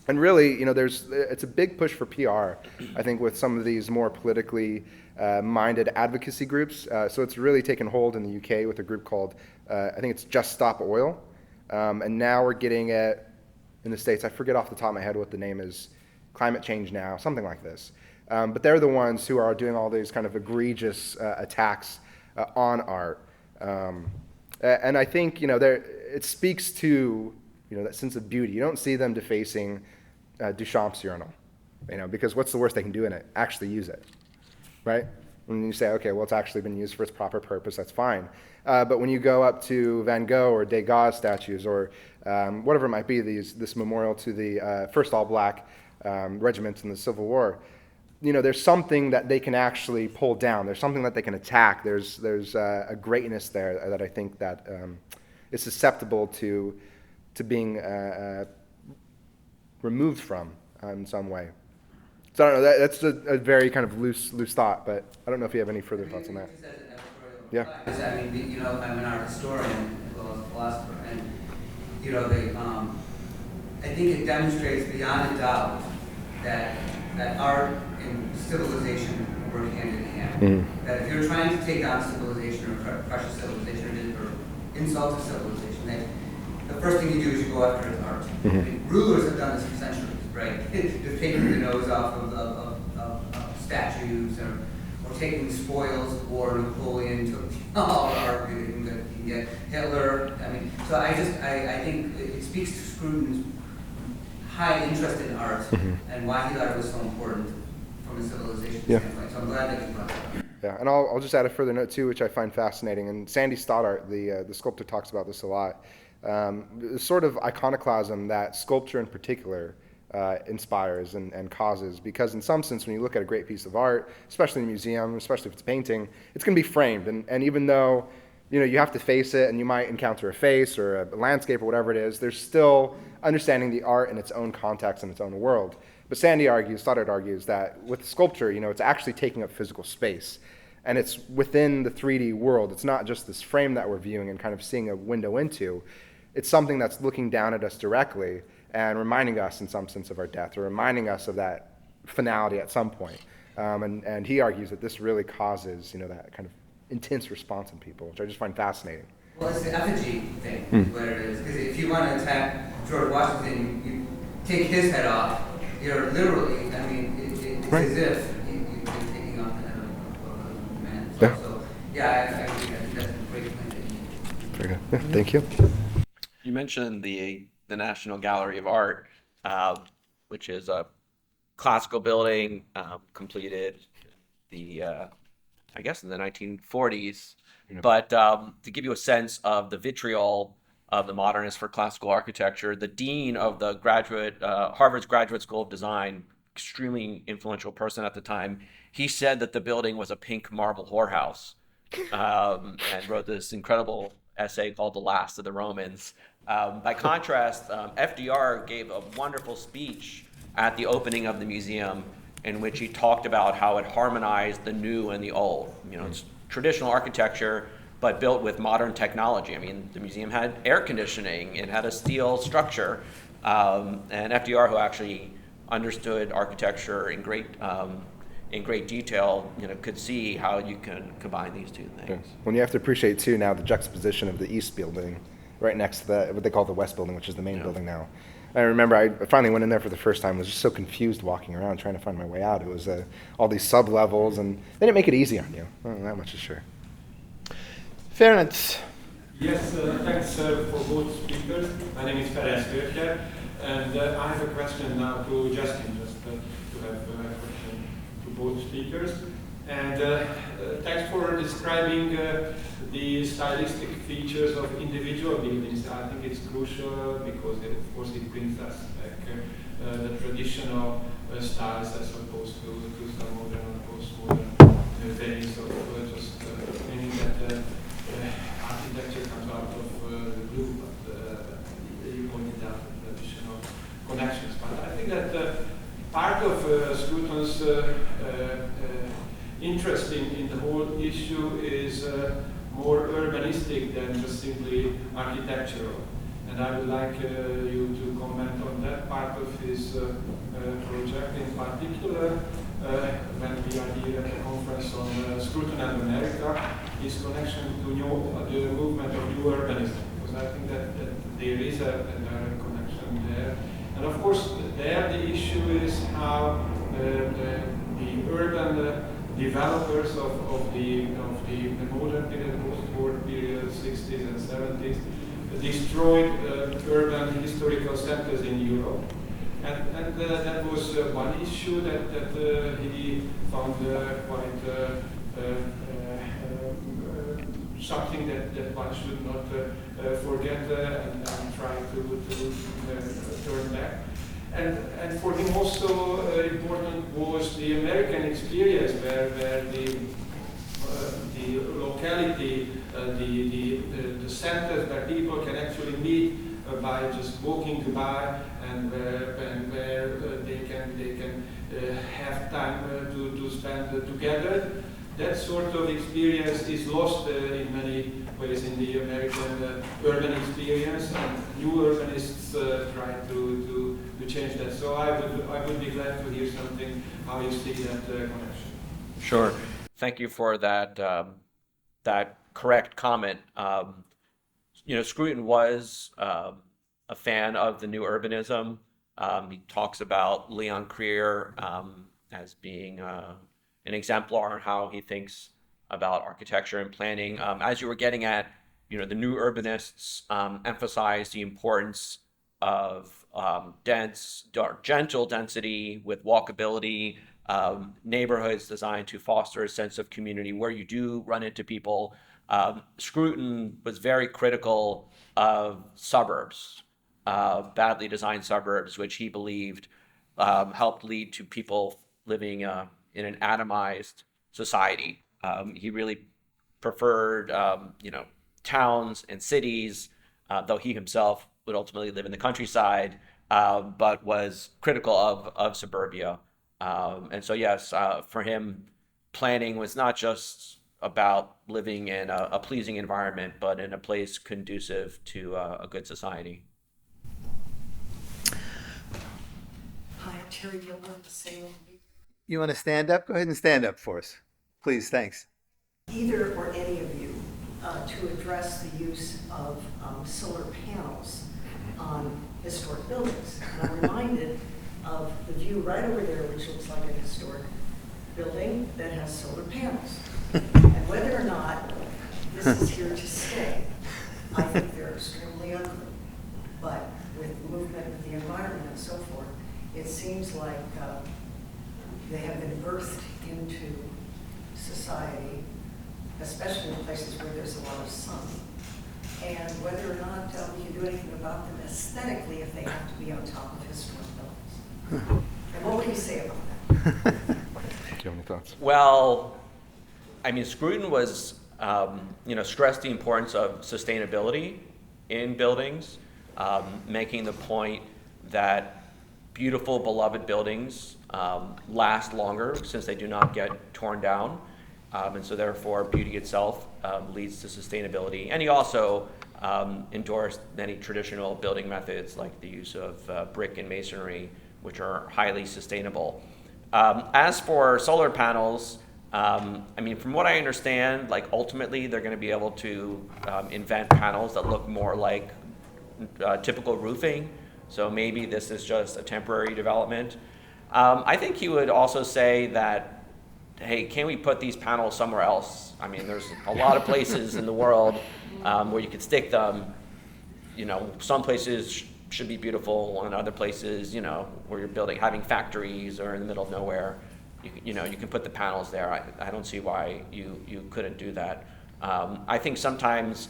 And really, it's a big push for PR, I think, with some of these more politically minded advocacy groups. So it's really taken hold in the UK with a group called, I think it's Just Stop Oil. And now we're getting it in the States. I forget off the top of my head what the name is, Climate Change Now, something like this. But they're the ones who are doing all these kind of egregious attacks on art. And I think, it speaks to, that sense of beauty. You don't see them defacing Duchamp's urinal, because what's the worst they can do in it? Actually use it, right? When you say, okay, well, it's actually been used for its proper purpose, that's fine. But when you go up to Van Gogh or Degas statues or whatever it might be, this memorial to the first all-black regiment in the Civil War, there's something that they can actually pull down. There's something that they can attack. There's a greatness there that I think that is susceptible to being removed from in some way. So I don't know. That's a very kind of loose thought, but I don't know if you have any further thoughts on that. Just as an editorial Yeah. reply, because, I'm an art historian as well as a philosopher, and I think it demonstrates beyond a doubt that art and civilization work hand in hand. Mm-hmm. That if you're trying to take down civilization or crush a civilization or insult a civilization, that the first thing you do is you go after its art. Mm-hmm. Rulers have done this for centuries, right? Just taking the nose off of statues or taking spoils of war. Napoleon took all the art you can get. Hitler. So I think it speaks to Scruton's high interest in art and why he thought it was so important from a civilization standpoint. So I'm glad that you brought that up. Yeah, and I'll just add a further note too, which I find fascinating. And Sandy Stoddart, the sculptor, talks about this a lot. The sort of iconoclasm that sculpture in particular inspires and causes, because in some sense, when you look at a great piece of art, especially in a museum, especially if it's a painting, it's going to be framed. And even though you have to face it, and you might encounter a face or a landscape or whatever it is, there's still understanding the art in its own context and its own world. But Stoddart argues that with sculpture, it's actually taking up physical space. And it's within the 3D world. It's not just this frame that we're viewing and kind of seeing a window into. It's something that's looking down at us directly and reminding us in some sense of our death, or reminding us of that finality at some point. And he argues that this really causes, that kind of intense response in people, which I just find fascinating. Well, it's the effigy thing, is what it is. Because if you want to attack George Washington, you take his head off. You're literally, it's right. as if you're taking off the head of a man. Yeah. So I think that's a great point. Very good. Yeah, thank you. You mentioned the National Gallery of Art, which is a classical building completed I guess in the 1940s. But to give you a sense of the vitriol of the modernists for classical architecture, the dean of the Harvard's Graduate School of Design, extremely influential person at the time, he said that the building was a pink marble whorehouse, and wrote this incredible essay called The Last of the Romans. By contrast, FDR gave a wonderful speech at the opening of the museum in which he talked about how it harmonized the new and the old. It's traditional architecture, but built with modern technology. The museum had air conditioning, it had a steel structure, and FDR, who actually understood architecture in great detail, could see how you can combine these two things. Yes. Well, you have to appreciate too now the juxtaposition of the East building right next to what they call the West building, which is the main building now. I remember I finally went in there for the first time. I was just so confused walking around trying to find my way out. It was all these sub-levels, and they didn't make it easy on you. That much is sure. Ferenc. Yes, thanks for both speakers. My name is Ferenc Körker, and I have a question now to Justin, just to have a question to both speakers. And thanks for describing the stylistic features of individual buildings. I think it's crucial because, of course, it brings us back the traditional styles as opposed to some modern or postmodern ways of just meaning that architecture comes out of the blue, but you pointed out the traditional connections. But I think that part of Scruton's interest in the whole issue is more urbanistic than just simply architectural. And I would like you to comment on that part of his project, in particular when we are here at the conference on Scruton and America, his connection to the movement of new urbanism, because I think that there is a connection there. And of course, there the issue is how the urban developers of the modern period, post-war period, 60s and 70s, destroyed urban historical centers in Europe. And that was one issue that he found quite something that one should not forget and try to turn back. And for him also important was the American experience, where the locality, the centers where people can actually meet by just walking by, and where they can have time to spend together. That sort of experience is lost in many ways in the American urban experience, and new urbanists try to change that. So I would be glad to hear something how you see that connection. Sure. Thank you for that that correct comment. Scruton was a fan of the new urbanism. He talks about Leon Krier as being an exemplar on how he thinks about architecture and planning. As you were getting at, the new urbanists emphasize the importance of gentle density with walkability, neighborhoods designed to foster a sense of community where you do run into people. Scruton was very critical of suburbs, badly designed suburbs, which he believed helped lead to people living in an atomized society. He really preferred, towns and cities, though he himself would ultimately live in the countryside, but was critical of suburbia. And so, yes, for him, planning was not just about living in a pleasing environment, but in a place conducive to a good society. Hi, I'm Terry Gilbert, Salem. You want to stand up? Go ahead and stand up for us. Please, thanks. Either or any of you to address the use of solar panels on historic buildings. And I'm reminded of the view right over there, which looks like a historic building that has solar panels. And whether or not this is here to stay, I think they're extremely ugly. But with movement with the environment and so forth, it seems like they have been birthed into society, especially in places where there's a lot of sun. And whether or not we can do anything about them aesthetically if they have to be on top of historic buildings. And what would you say about that? Do you have any thoughts? Well, I mean, Scruton was, stressed the importance of sustainability in buildings, making the point that beautiful, beloved buildings last longer since they do not get torn down. And so therefore, beauty itself leads to sustainability. And he also endorsed many traditional building methods like the use of brick and masonry, which are highly sustainable. As for solar panels, from what I understand, ultimately they're going to be able to invent panels that look more like typical roofing. So maybe this is just a temporary development. I think he would also say that, hey, can we put these panels somewhere else? I mean, there's a lot of places in the world where you could stick them. Some places should be beautiful, and other places, where you're having factories or in the middle of nowhere, you can put the panels there. I don't see why you couldn't do that. I think sometimes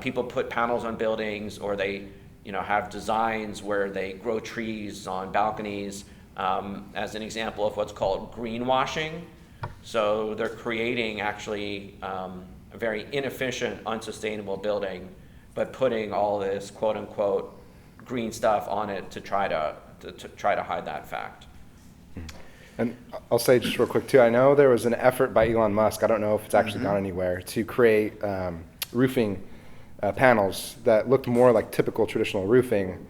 people put panels on buildings, or they have designs where they grow trees on balconies as an example of what's called greenwashing. So they're creating actually a very inefficient, unsustainable building, but putting all this quote unquote green stuff on it to try to hide that fact. And I'll say just real quick too, I know there was an effort by Elon Musk, I don't know if it's actually gone anywhere, to create roofing panels that looked more like typical traditional roofing.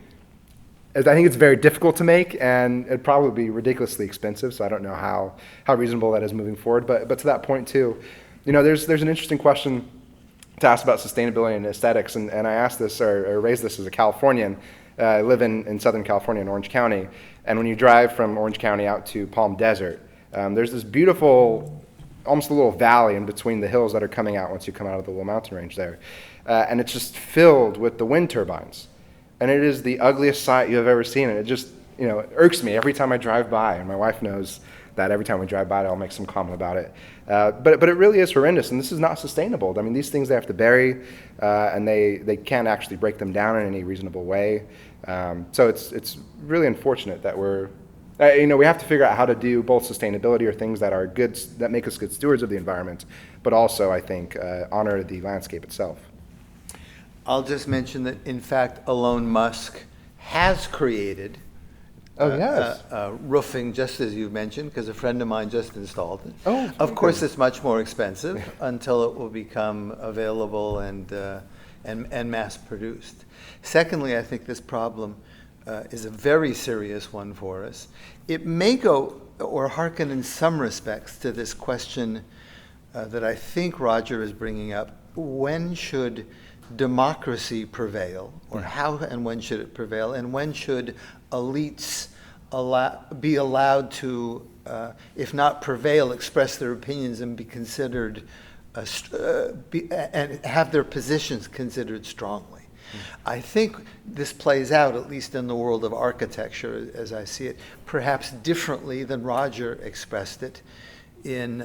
I think it's very difficult to make, and it'd probably be ridiculously expensive, so I don't know how reasonable that is moving forward. But to that point too, there's an interesting question to ask about sustainability and aesthetics, and I asked this or raised this as a Californian. I live in Southern California in Orange County, and when you drive from Orange County out to Palm Desert, there's this beautiful, almost a little valley in between the hills that are coming out once you come out of the little mountain range there. And it's just filled with the wind turbines. And it is the ugliest sight you have ever seen. And it just, it irks me every time I drive by. And my wife knows that every time we drive by, I'll make some comment about it. But it really is horrendous. And this is not sustainable. I mean, these things they have to bury, and they can't actually break them down in any reasonable way. So it's really unfortunate that we have to figure out how to do both sustainability or things that are good, that make us good stewards of the environment, but also, I think, honor the landscape itself. I'll just mention that, in fact, Elon Musk has created roofing, just as you mentioned, because a friend of mine just installed it. Oh, of course, it's much more expensive until it will become available and mass-produced. Secondly, I think this problem is a very serious one for us. It may go or hearken in some respects to this question that I think Roger is bringing up. When should democracy prevail, or how and when should it prevail, and when should elites be allowed to, if not prevail, express their opinions and be considered and have their positions considered strongly. I think this plays out, at least in the world of architecture, as I see it, perhaps differently than Roger expressed it in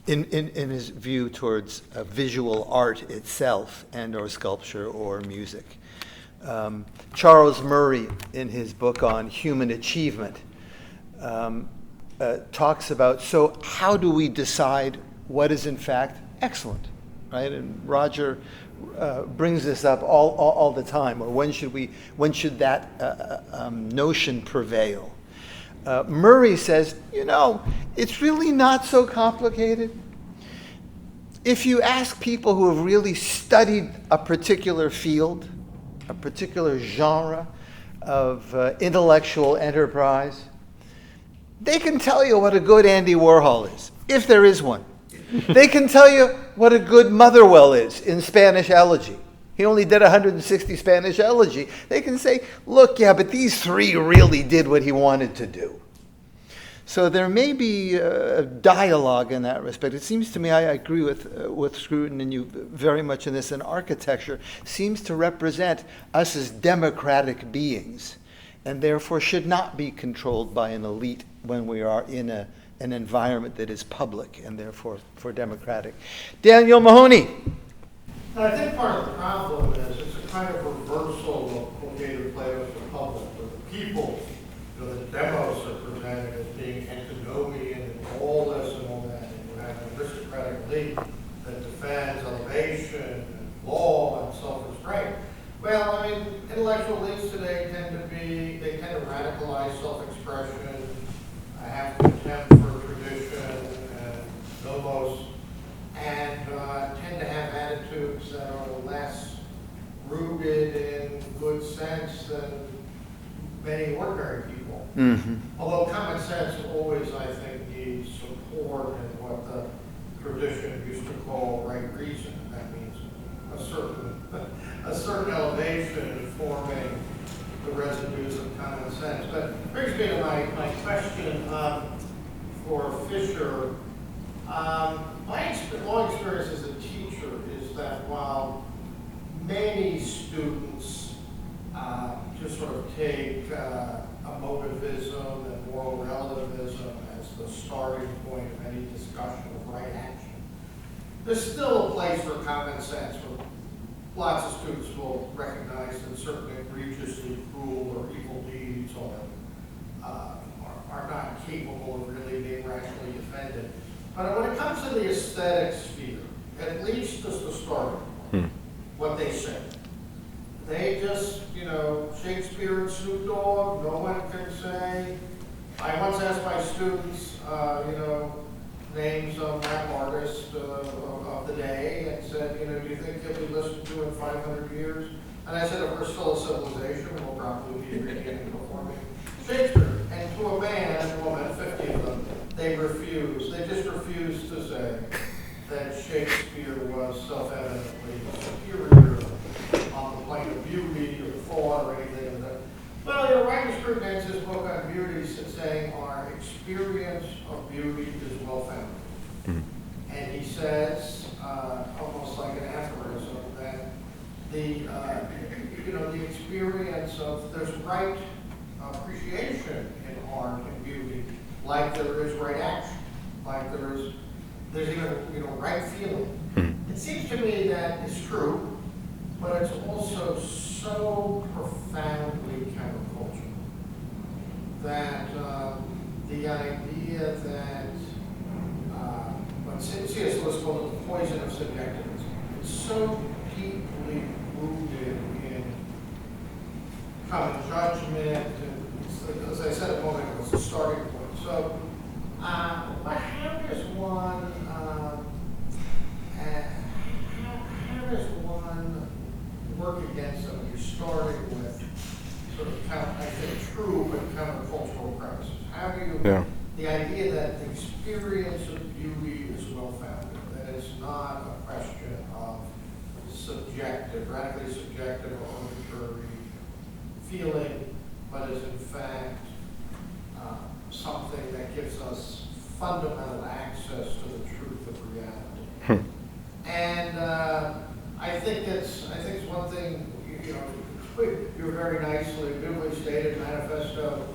his view towards visual art itself and or sculpture or music. Charles Murray, in his book on human achievement, talks about, so how do we decide what is in fact excellent, right? And Roger brings this up all the time, or when should that notion prevail? Murray says, it's really not so complicated. If you ask people who have really studied a particular field, a particular genre of intellectual enterprise, they can tell you what a good Andy Warhol is, if there is one. They can tell you what a good Motherwell is in Spanish elegy. He only did 160 Spanish elegy. They can say, look, yeah, but these three really did what he wanted to do. So there may be a dialogue in that respect. It seems to me, I agree with Scruton and you very much in this, and architecture seems to represent us as democratic beings, and therefore should not be controlled by an elite when we are in an environment that is public and therefore for democratic. Daniel Mahoney. I think part of the problem is it's a kind of reversal of what Gator players for public, where the people, the demos are presented as being antinomian and all this and all that, and you have an aristocratic elite that defends elevation and law and self-restraint. Well, I mean, intellectual elites today tend to radicalize self-expression, have contempt for tradition and nomos, and tend to have attitudes that are less rooted in good sense than many ordinary people. Mm-hmm. Although common sense always, I think, needs support in what the tradition used to call right reason. That means a certain elevation in forming the residues of common sense. But brings me to my question for Fisher. My long experience as a teacher is that while many students just sort of take emotivism and moral relativism as the starting point of any discussion of right action, there's still a place for common sense where lots of students will recognize that certain egregiously cruel or evil deeds are not capable of really being rationally defended. But when it comes to the aesthetic sphere, at least as the starting point, what they say. They just, Shakespeare and Snoop Dogg, no one can say. I once asked my students, names of rap artists of the day and said, do you think he'll be listened to in 500 years? And I said, if we're still a civilization, we'll probably be reading and performing Shakespeare. And to a man and woman, 50 of them, they refused. They just refused to say that Shakespeare was self-evidently superior on the plane of beauty or thought or anything of that. Well, Writer Scruton ends his book on beauty saying our experience of beauty is well-founded. Mm-hmm. And he says, almost like an aphorism, that the experience of there's right appreciation in art and beauty, like there is right action, like there's even right feeling. Mm-hmm. It seems to me that is true, but it's also so profoundly countercultural that the idea that C.S. Lewis called it the poison of subjectivism. It's so deeply rooted in common judgment, and as I said a moment ago, it's a starting point. So, but how does one work against them? You're starting with sort of, I think, true but countercultural premises. How do you, the idea that the experience of beauty is well-founded, that it's not a question of subjective, radically subjective or arbitrary feeling, but is in fact something that gives us fundamental access to the truth of reality. And I think it's one thing, you're very nicely, vividly stated manifesto.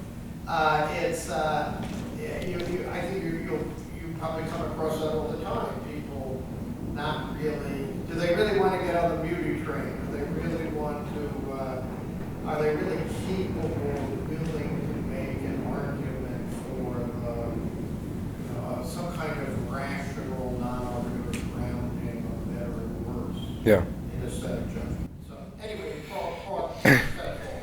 It's I think you probably come across that all the time. People not really. Do they really want to get on the beauty train? Do they really want to? Are they really capable, willing to make an argument for some kind of rational, non-argument grounding of better or worse? Yeah. In a set of judgment. So anyway, Paul.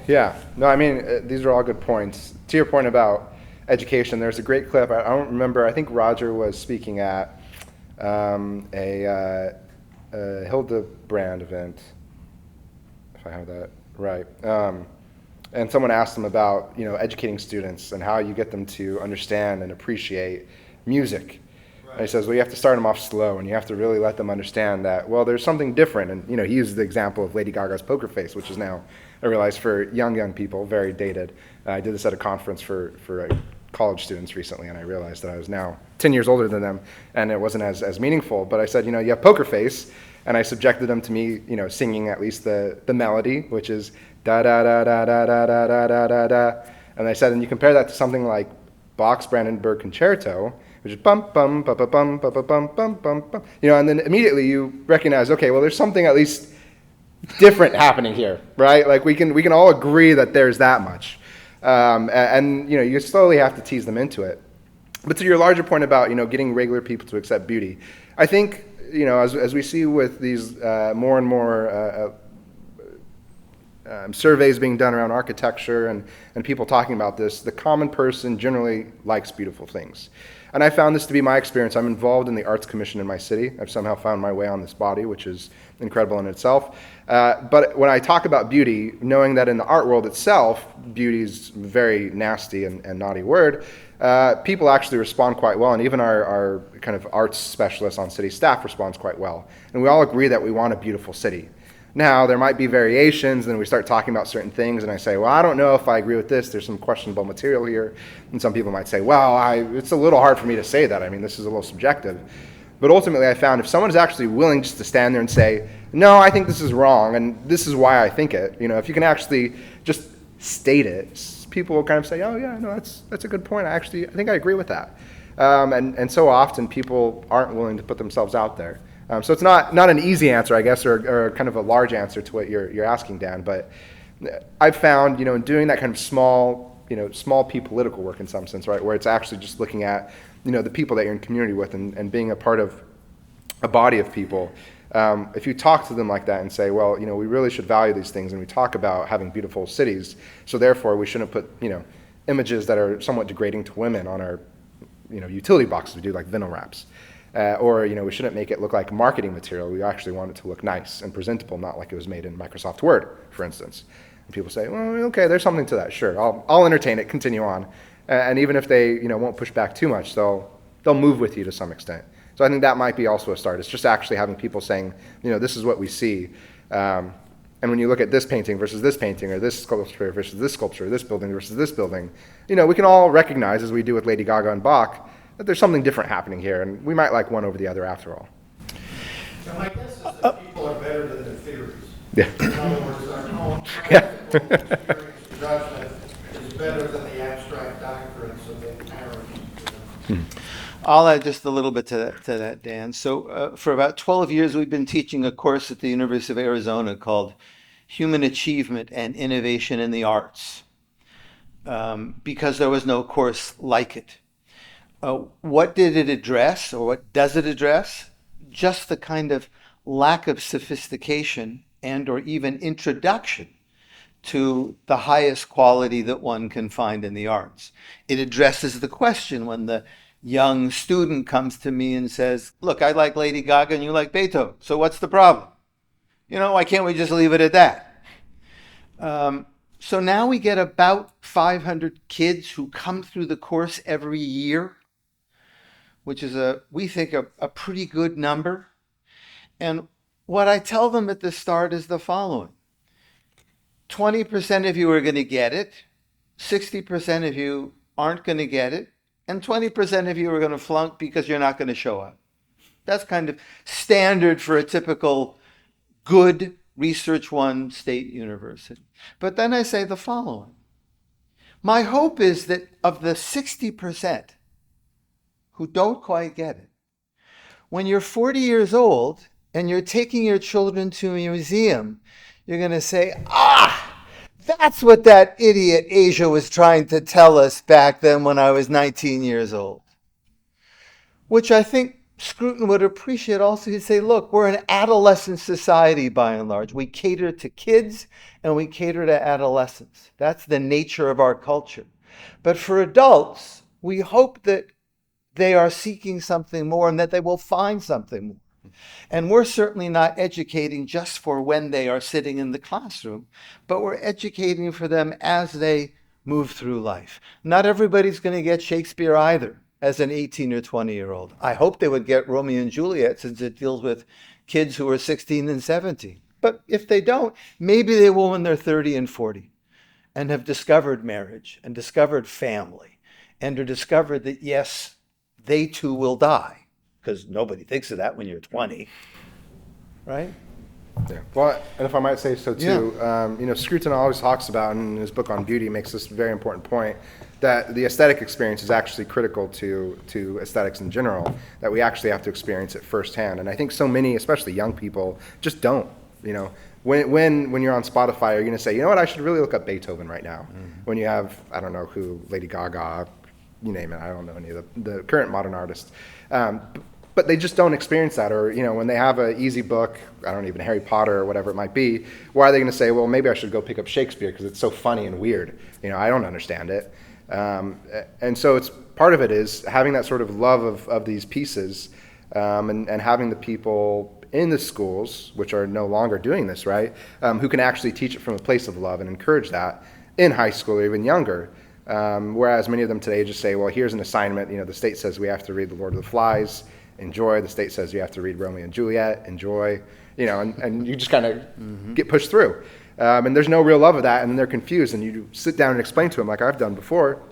Yeah, no, I mean, these are all good points. To your point about education, there's a great clip. I don't remember, I think Roger was speaking at a Hildebrand event, if I have that right. And someone asked him about, educating students and how you get them to understand and appreciate music. Right. And he says, well, you have to start them off slow, and you have to really let them understand that, well, there's something different. And, he used the example of Lady Gaga's Poker Face, which is now, I realize, for young people, very dated. I did this at a conference for college students recently, and I realized that I was now 10 years older than them, and it wasn't as meaningful. But I said, you have Poker Face, and I subjected them to me, singing at least the melody, which is da da da da da da da da da da da. And I said, and you compare that to something like Bach's Brandenburg Concerto, which is bum bum bum bum bum bum bum bum bum bum. And then immediately you recognize, okay, well, there's something at least different happening here, right? Like we can all agree that there's that much, and you slowly have to tease them into it. But to your larger point about getting regular people to accept beauty, I think as we see with these more and more surveys being done around architecture and people talking about this, the common person generally likes beautiful things. And I found this to be my experience. I'm involved in the Arts Commission in my city. I've somehow found my way on this body, which is incredible in itself. But when I talk about beauty, knowing that in the art world itself, beauty is a very nasty and naughty word, people actually respond quite well. And even our kind of arts specialists on city staff responds quite well. And we all agree that we want a beautiful city. Now, there might be variations, and we start talking about certain things, and I say, well, I don't know if I agree with this. There's some questionable material here. And some people might say, well, it's a little hard for me to say that. I mean, this is a little subjective. But ultimately, I found if someone is actually willing just to stand there and say, no, I think this is wrong, and this is why I think it, if you can actually just state it, people will kind of say, oh, yeah, no, that's a good point. I think I agree with that. And so often, people aren't willing to put themselves out there. So it's not an easy answer, I guess, or kind of a large answer to what you're asking, Dan. But I've found, in doing that kind of small P political work in some sense, right, where it's actually just looking at, the people that you're in community with and being a part of a body of people. If you talk to them like that and say, well, we really should value these things, and we talk about having beautiful cities, so therefore we shouldn't put, images that are somewhat degrading to women on our, utility boxes. We do like vinyl wraps. Or we shouldn't make it look like marketing material. We actually want it to look nice and presentable, not like it was made in Microsoft Word, for instance. And people say, well, okay, there's something to that. Sure, I'll entertain it. Continue on. And even if they won't push back too much, they'll move with you to some extent. So I think that might be also a start. It's just actually having people saying, this is what we see. And when you look at this painting versus this painting, or this sculpture versus this sculpture, this building versus this building, we can all recognize, as we do with Lady Gaga and Bach, that there's something different happening here, and we might like one over the other after all. So my guess is that people are better than their theories. Yeah. In other words, our own Yeah. judgment is better than the abstract doctrines of the parents. I'll add just a little bit to that, Dan. So for about 12 years, we've been teaching a course at the University of Arizona called Human Achievement and Innovation in the Arts, because there was no course like it. What did it address, or what does it address? Just the kind of lack of sophistication and or even introduction to the highest quality that one can find in the arts. It addresses the question when the young student comes to me and says, look, I like Lady Gaga and you like Beethoven, so what's the problem? Why can't we just leave it at that? So now we get about 500 kids who come through the course every year, which is we think a pretty good number. And what I tell them at the start is the following. 20% of you are going to get it, 60% of you aren't going to get it, and 20% of you are going to flunk because you're not going to show up. That's kind of standard for a typical good research one state university. But then I say the following. My hope is that of the 60% who don't quite get it, when you're 40 years old and you're taking your children to a museum, you're going to say, that's what that idiot Asia was trying to tell us back then when I was 19 years old. Which I think Scruton would appreciate also. He'd say, look, we're an adolescent society by and large. We cater to kids and we cater to adolescents. That's the nature of our culture. But for adults, we hope that they are seeking something more and that they will find something more. And we're certainly not educating just for when they are sitting in the classroom, but we're educating for them as they move through life. Not everybody's going to get Shakespeare either as an 18 or 20-year-old. I hope they would get Romeo and Juliet since it deals with kids who are 16 and 17. But if they don't, maybe they will when they're 30 and 40 and have discovered marriage and discovered family and are discovered that, yes, they too will die. Because nobody thinks of that when you're 20, right? Yeah. Well, and if I might say so too, Scruton always talks about, in his book on beauty, makes this very important point, that the aesthetic experience is actually critical to aesthetics in general, that we actually have to experience it firsthand. And I think so many, especially young people, just don't. When you're on Spotify, you're going to say, you know what, I should really look up Beethoven right now. Mm-hmm. When you have, I don't know who, Lady Gaga, you name it, I don't know any of the current modern artists. But they just don't experience that. Or, when they have an easy book, I don't even Harry Potter or whatever it might be, why are they going to say, well, maybe I should go pick up Shakespeare because it's so funny and weird. I don't understand it. And so it's part of it is having that sort of love of these pieces and having the people in the schools, which are no longer doing this, right, who can actually teach it from a place of love and encourage that in high school or even younger. Whereas many of them today just say, well, here's an assignment. The state says we have to read The Lord of the Flies. Enjoy. The state says you have to read Romeo and Juliet. Enjoy. And you just kind of get pushed through. And there's no real love of that, and they're confused. And you sit down and explain to them, like I've done before.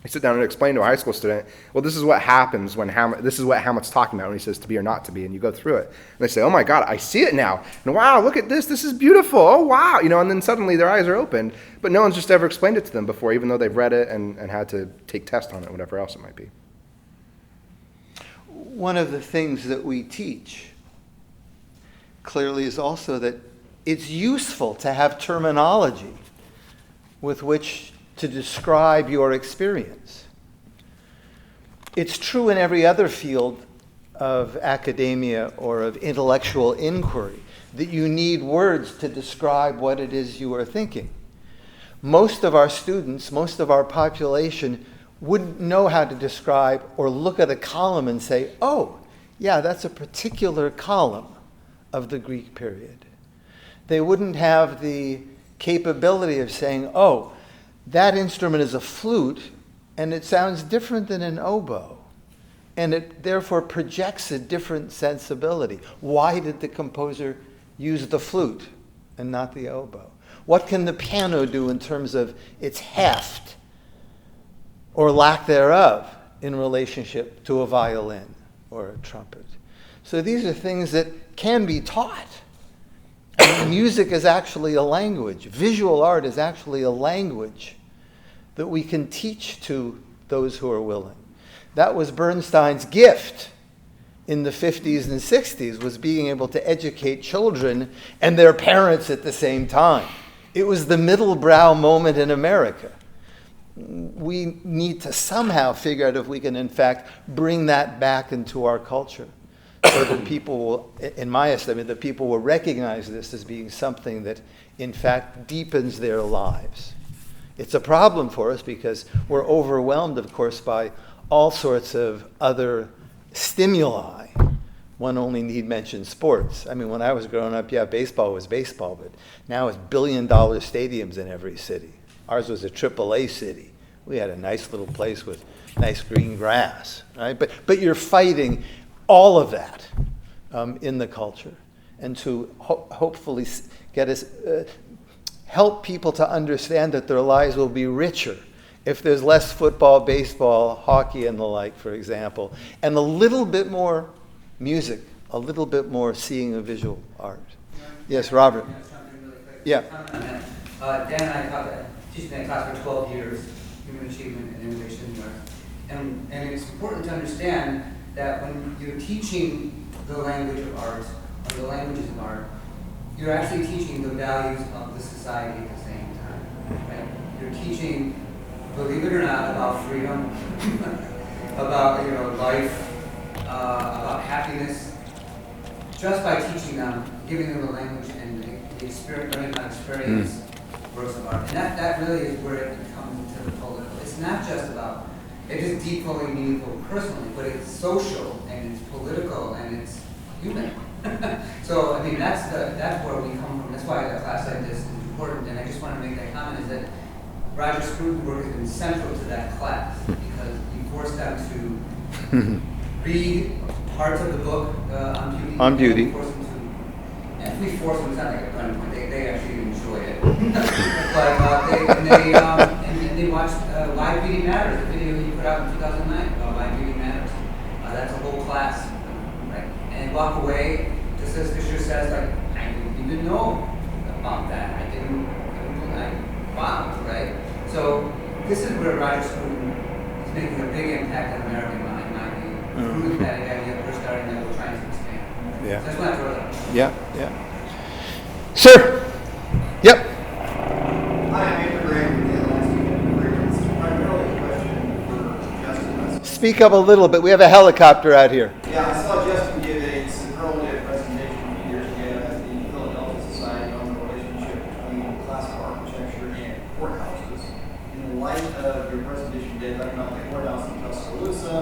I sit down and explain to a high school student, well, this is what happens when this is what Hamlet's talking about when he says to be or not to be, and you go through it. And they say, oh my God, I see it now. And wow, look at this. This is beautiful. Oh, wow. And then suddenly their eyes are opened, but no one's just ever explained it to them before, even though they've read it and had to take tests on it, whatever else it might be. One of the things that we teach clearly is also that it's useful to have terminology with which to describe your experience. It's true in every other field of academia or of intellectual inquiry that you need words to describe what it is you are thinking. Most of our students, most of our population wouldn't know how to describe or look at a column and say, oh, yeah, that's a particular column of the Greek period. They wouldn't have the capability of saying, oh, that instrument is a flute, and it sounds different than an oboe, and it therefore projects a different sensibility. Why did the composer use the flute and not the oboe? What can the piano do in terms of its heft or lack thereof in relationship to a violin or a trumpet? So these are things that can be taught. Music is actually a language. Visual art is actually a language that we can teach to those who are willing. That was Bernstein's gift in the 50s and 60s, was being able to educate children and their parents at the same time. It was the middle brow moment in America. We need to somehow figure out if we can, in fact, bring that back into our culture, so that people will, in my estimate, that people will recognize this as being something that, in fact, deepens their lives. It's a problem for us because we're overwhelmed, of course, by all sorts of other stimuli. One only need mention sports. I mean, when I was growing up, yeah, baseball was baseball, but now it's billion-dollar stadiums in every city. Ours was a AAA city. We had a nice little place with nice green grass, right? But you're fighting all of that in the culture, and to hopefully get us, help people to understand that their lives will be richer if there's less football, baseball, hockey, and the like, for example, and a little bit more music, a little bit more seeing of visual art. Yes, Robert. Yeah. Dan and I taught teaching that class for 12 years, human achievement and innovation in the arts. And it's important to understand that when you're teaching the language of art, or the languages of art, you're actually teaching the values of the society at the same time. Right? You're teaching, believe it or not, about freedom, about life, about happiness, just by teaching them, giving them the language and the experience, learning how to experience works of art. And that really is where it comes into the political. It's not just about, it is deeply meaningful personally, but it's social and it's political and it's human. So, I mean, that's where we come from. That's why a class like this is important. And I just want to make that comment is that Roger Scruton's work has been central to that class because he forced them to read parts of the book on beauty. On beauty. And we force them, it's not like a gunpoint, they actually enjoy it. But they watched Why Beauty Matters, the video he put out in 2009 about Why Beauty Matters. That's a whole class, right? And walk away, just as Fisher says, like, I didn't even know about that. I didn't wow, right? So this is where Roger Scruton is making a big impact on American mind, in my view. Proving that idea we're starting that we're trying to expand. Yeah. So that's what I throw that. Yeah, yeah. Sir. Yep. Hi, I'm Andrew Graham from the Atlantic. This is primarily a question for Justin. Speak up a little bit. We have a helicopter out here. Yeah, I saw Justin give a superlative presentation a few years ago at the Philadelphia Society on the relationship between classical architecture and courthouses. In the light of your presentation today, talking about the courthouse in Tuscaloosa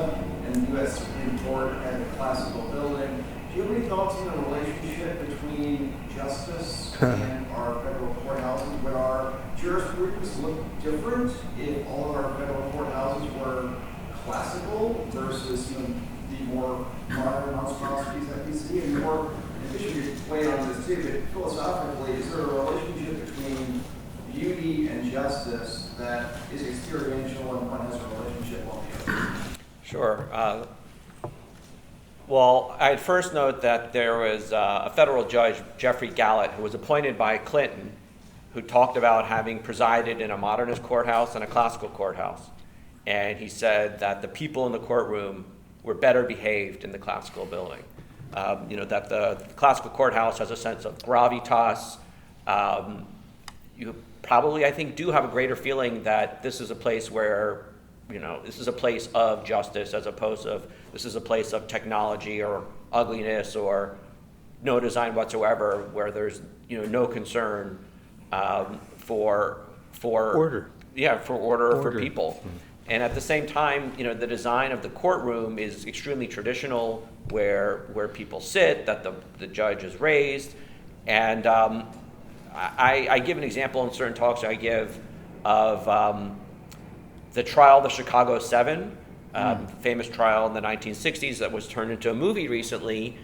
and the U.S. Supreme Court as a classical building, do you have any thoughts on the relationship between justice and our federal courthouses? Would our jurisprudence look different if all of our federal courthouses were classical versus the more modern monstrosities that we see? And more, and we should weigh on this too, but philosophically, is there a relationship between beauty and justice that is experiential and one has a relationship on the other? Sure. Well, I'd first note that there was a federal judge, Jeffrey Gallant, who was appointed by Clinton, who talked about having presided in a modernist courthouse and a classical courthouse. And he said that the people in the courtroom were better behaved in the classical building. That the classical courthouse has a sense of gravitas. You probably, I think, do have a greater feeling that this is a place where this is a place of justice as opposed to this is a place of technology or ugliness or no design whatsoever, where there's no concern for order. Yeah, for order for people. And at the same time, the design of the courtroom is extremely traditional, where people sit, that the judge is raised, and I give an example in certain talks I give of the trial of the Chicago 7, famous trial in the 1960s that was turned into a movie recently.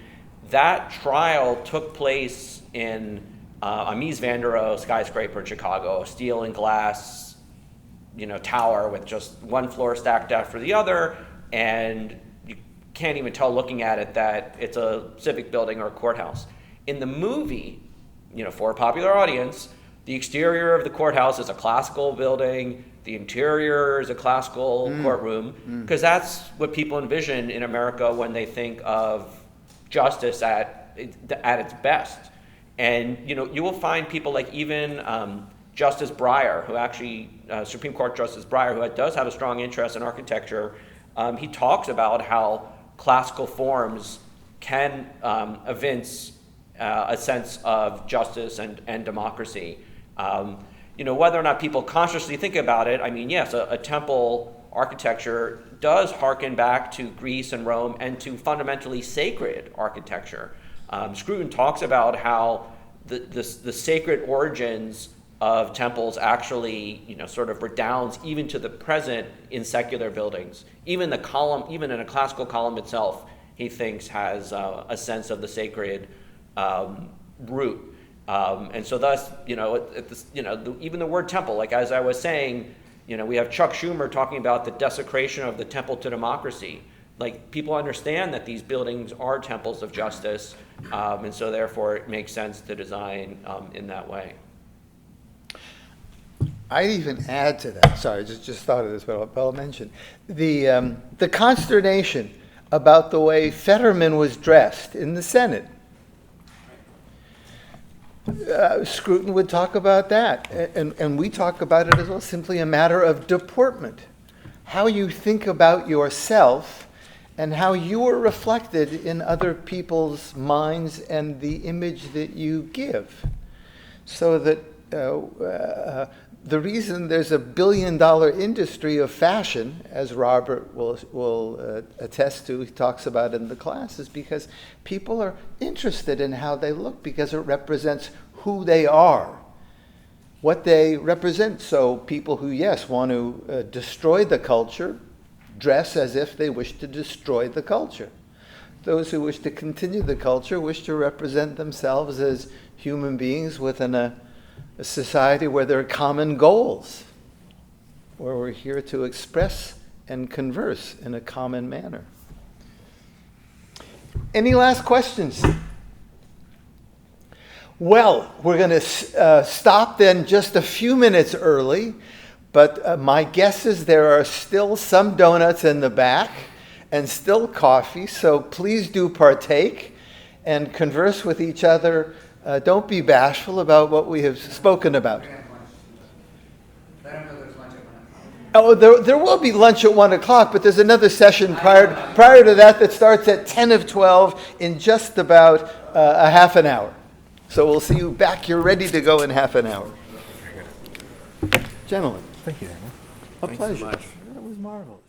That trial took place in a Mies van der Rohe skyscraper in Chicago, a steel and glass, tower with just one floor stacked after the other, and you can't even tell looking at it that it's a civic building or a courthouse. In the movie, for a popular audience, the exterior of the courthouse is a classical building. The interior is a classical courtroom, because that's what people envision in America when they think of justice at its best. And you will find people like even Justice Breyer, who actually Supreme Court Justice Breyer, who does have a strong interest in architecture. He talks about how classical forms can evince a sense of justice and democracy. Whether or not people consciously think about it, I mean, yes, a temple architecture does harken back to Greece and Rome and to fundamentally sacred architecture. Scruton talks about how the sacred origins of temples actually, sort of redounds even to the present in secular buildings. Even the column, even in a classical column itself, he thinks has a sense of the sacred root. And so thus, even the word temple, like as I was saying, we have Chuck Schumer talking about the desecration of the temple to democracy. like, people understand that these buildings are temples of justice, and so therefore it makes sense to design in that way. I'd even add to that. Sorry, just thought of this, but I'll mention the consternation about the way Fetterman was dressed in the Senate. Scruton would talk about that, and we talk about it as well. Simply a matter of deportment, how you think about yourself, and how you are reflected in other people's minds and the image that you give, so that. The reason there's a $1 billion industry of fashion, as Robert will attest to, he talks about in the class, is because people are interested in how they look because it represents who they are, what they represent. So people who, yes, want to destroy the culture, dress as if they wish to destroy the culture. Those who wish to continue the culture wish to represent themselves as human beings within a society where there are common goals, where we're here to express and converse in a common manner. Any last questions? Well, we're going to stop then just a few minutes early, but my guess is there are still some donuts in the back and still coffee, so please do partake and converse with each other. Don't be bashful about what we have spoken about. Oh, there will be lunch at 1 o'clock, but there's another session prior to that starts at 10 of 12 in just about a half an hour. So we'll see you back here ready to go in half an hour. Gentlemen. Thank you, Daniel. A pleasure. That was marvelous.